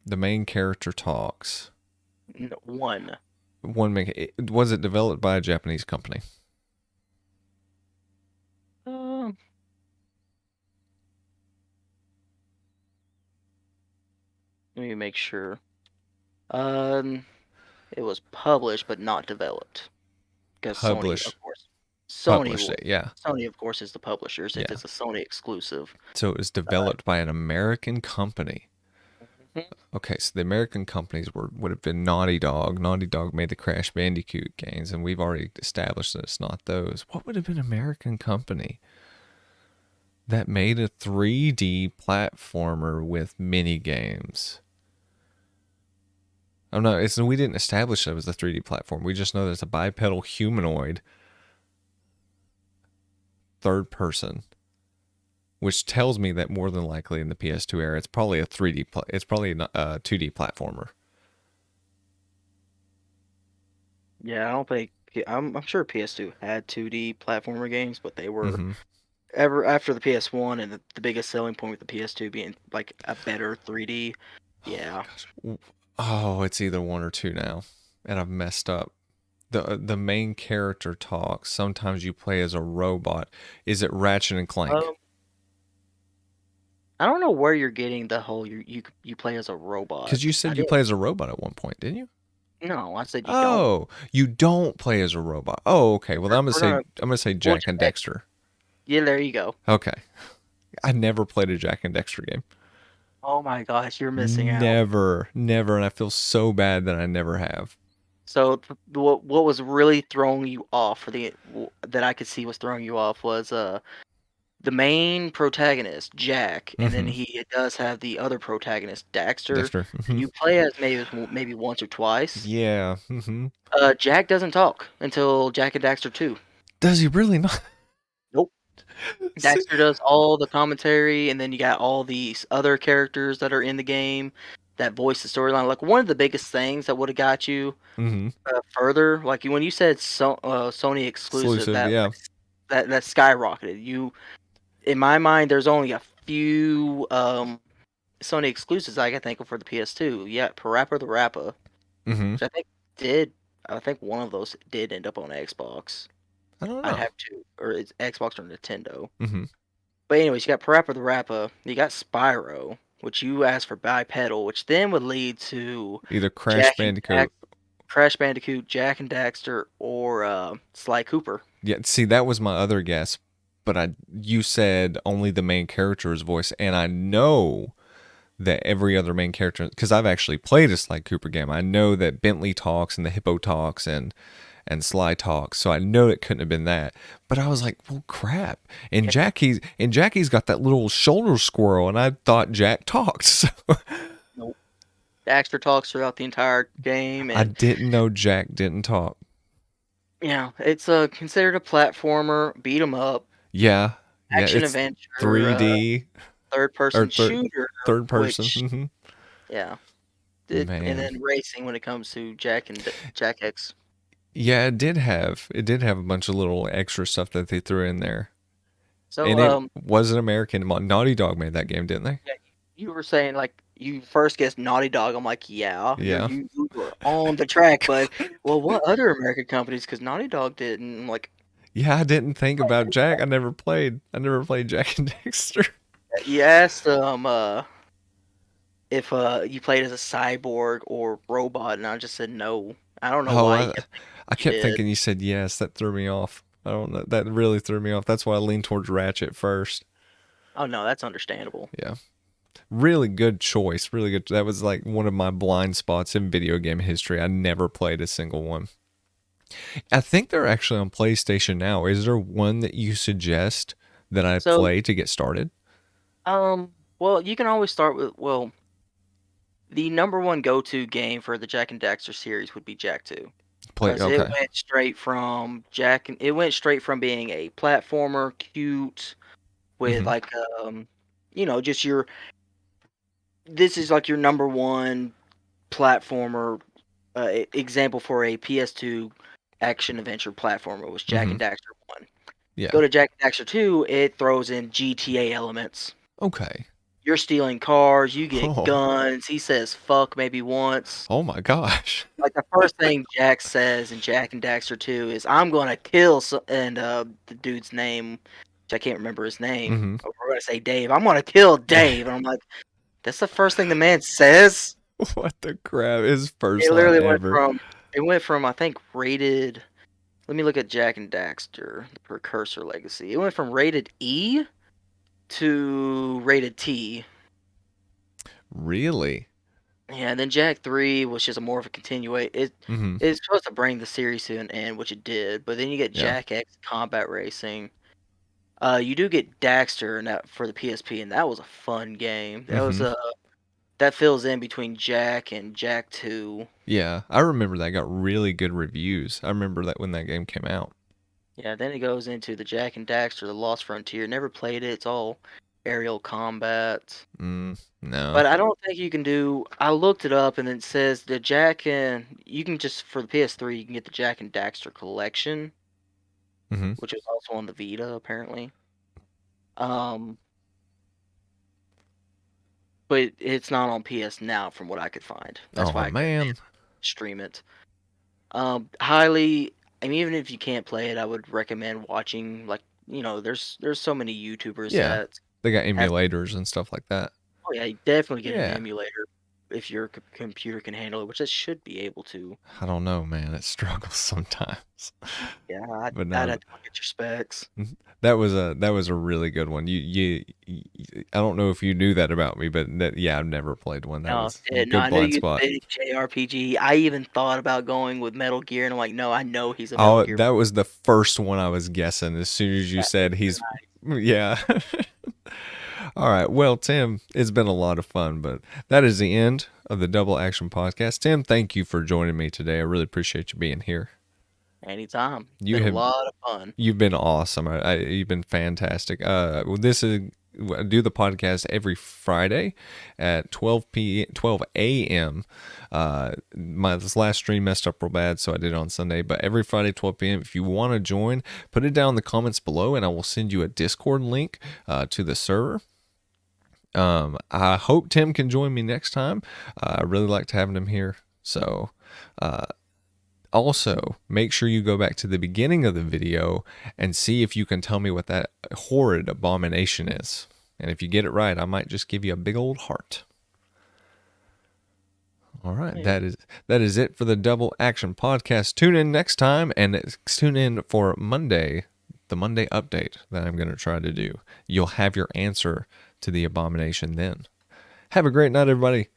main character talks. No, one. Was it developed by a Japanese company? Let me make sure. It was published but not developed. Because Sony, of course, Sony, published it. Yeah. Sony of course is the publishers if Yeah. it's a Sony exclusive. So it was developed by an American company. Mhm. Okay, so the American companies would have been Naughty Dog. Naughty Dog made the Crash Bandicoot games, and we've already established that it's not those. What would have been an American company that made a 3D platformer with mini games? I don't know. We didn't establish it was a 3D platform. We just know that it's a bipedal humanoid, third person, which tells me that more than likely in the PS2 era, it's probably a 3D. It's probably a 2D platformer. Yeah, I don't think I'm sure PS2 had 2D platformer games, but they were Mm-hmm. ever after the PS1 and the biggest selling point with the PS2 being like a better 3D. Yeah. Oh, it's either one or two now, and I've messed up. The main character talks. Sometimes you play as a robot. Is it Ratchet and Clank? I don't know where you're getting the whole you play as a robot. Because you I said you didn't. play as a robot at one point, didn't you? No, I said you don't. Oh, you don't play as a robot. Oh, okay. Well, I'm gonna say Jack and Dexter. Yeah, there you go. Okay. I never played a Jack and Dexter game. Oh my gosh, you're missing out. Never, and I feel so bad that I never have. So what was really throwing you off that I could see was throwing you off was the main protagonist Jack, and then he does have the other protagonist Daxter. You play as maybe once or twice. Yeah. Jack doesn't talk until Jack and Daxter 2. Does he really not? Nope. Daxter does all the commentary, and then you got all these other characters that are in the game that voice the storyline. Like one of the biggest things that would have got you further, like when you said Sony exclusive, yeah. that skyrocketed. In my mind, there's only a few Sony exclusives I can think of for the PS2. Yeah, Parappa the Rappa, which I think one of those did end up on Xbox. I don't know. I'd have to, or it's Xbox or Nintendo. But anyways, you got Parappa the Rappa, you got Spyro, which you asked for bipedal, which then would lead to either Crash Bandicoot, Jack and Daxter, or Sly Cooper. Yeah, see, that was my other guess, but you said only the main character's voice, and I know that every other main character, because I've actually played a Sly Cooper game, I know that Bentley talks and the Hippo talks and Sly talks, so I know it couldn't have been that. But I was like, well, crap. And Jackie's got that little shoulder squirrel, and I thought Jack talked. So. Nope. Daxter talks throughout the entire game. And I didn't know Jack didn't talk. Yeah, it's considered a platformer, beat 'em up. Yeah. Action adventure. 3D. Third person shooter. Third person. Yeah. And then racing when it comes to Jack X. Yeah, it did have a bunch of little extra stuff that they threw in there. So and it was an American. Naughty Dog made that game, didn't they? Yeah, you were saying like you first guessed Naughty Dog. I'm like, yeah. You were on the track, but well, what other American companies? Because Naughty Dog didn't. I'm like, yeah, I didn't think about Jack. I never played Jack and Dexter. You asked if you played as a cyborg or robot, and I just said no. I don't know why. I kept thinking you said yes. That threw me off. I don't know. That really threw me off. That's why I leaned towards Ratchet first. Oh no, that's understandable. Yeah. Really good choice. Really good. That was like one of my blind spots in video game history. I never played a single one. I think they're actually on PlayStation now. Is there one that you suggest that I play to get started? Well, you can always start with, the number one go-to game for the Jack and Daxter series would be Jak 2. Okay. It went straight from being a platformer, cute, with like just this is like your number one platformer example for a PS2 action adventure platformer was Jak and Daxter 1. Yeah. Go to Jak and Daxter 2, it throws in GTA elements. Okay. You're stealing cars, you get guns, he says fuck maybe once. Oh my gosh. Like the first thing Jack says in Jak and Daxter 2 is, I'm gonna kill the dude's name, which I can't remember his name. We're gonna say Dave. I'm gonna kill Dave. And I'm like, that's the first thing the man says? What the crap? His first line ever. It went from I think rated Let me look at Jak and Daxter, the Precursor Legacy. It went from rated E to rated T. Really? Yeah, and then Jak 3 was just a more of a continuation. Mm-hmm. It's supposed to bring the series to an end, which it did. But then you get Yeah. Jak X Combat Racing. You do get Daxter and that for the PSP, and that was a fun game. That was Mm-hmm. that fills in between Jak and Jak 2. Yeah, I remember that got really good reviews. I remember that when that game came out. Yeah, then it goes into the Jak and Daxter, the Lost Frontier. Never played it. It's all aerial combat. No. But I don't think you can do. I looked it up, and it says the Jak and you can just for the PS3 you can get the Jak and Daxter collection, Mm-hmm. which is also on the Vita apparently. Um, but it's not on PS Now from what I could find. That's Oh why I couldn't man. stream it. Highly. I mean, even if you can't play it, I would recommend watching. Like there's so many YouTubers Yeah. that They got have. emulators and stuff like that. Oh yeah, you definitely get an Yeah. emulator if your computer can handle it, which it should be able to. I don't know, man. It struggles sometimes. Yeah, But I'd no, have to look at your specs. that was a really good one. I don't know if you knew that about me, but yeah, I've never played one. That No, was a no, good I knew blind you'd spot. say JRPG. I even thought about going with Metal Gear, and I'm like, no, I know he's a Metal Oh, Gear. that was the first one I was guessing. As soon as you Yeah, said he's, yeah. All right. Well, Tim, it's been a lot of fun, but that is the end of the Double Action Podcast. Tim, thank you for joining me today. I really appreciate you being here. anytime. It's You been a have lot of fun. You've been awesome. You've been fantastic. This is I do the podcast every Friday at 12 a.m. This last stream messed up real bad, so I did it on Sunday. But every Friday, 12 p.m. If you want to join, put it down in the comments below, and I will send you a Discord link to the server. I hope Tim can join me next time. I really liked having him here. So, also, make sure you go back to the beginning of the video and see if you can tell me what that horrid abomination is. And if you get it right, I might just give you a big old heart. All right, Yeah. that is it for the Double Action Podcast. Tune in next time and tune in for Monday, the Monday update that I'm going to try to do. You'll have your answer to the abomination then. Have a great night, everybody.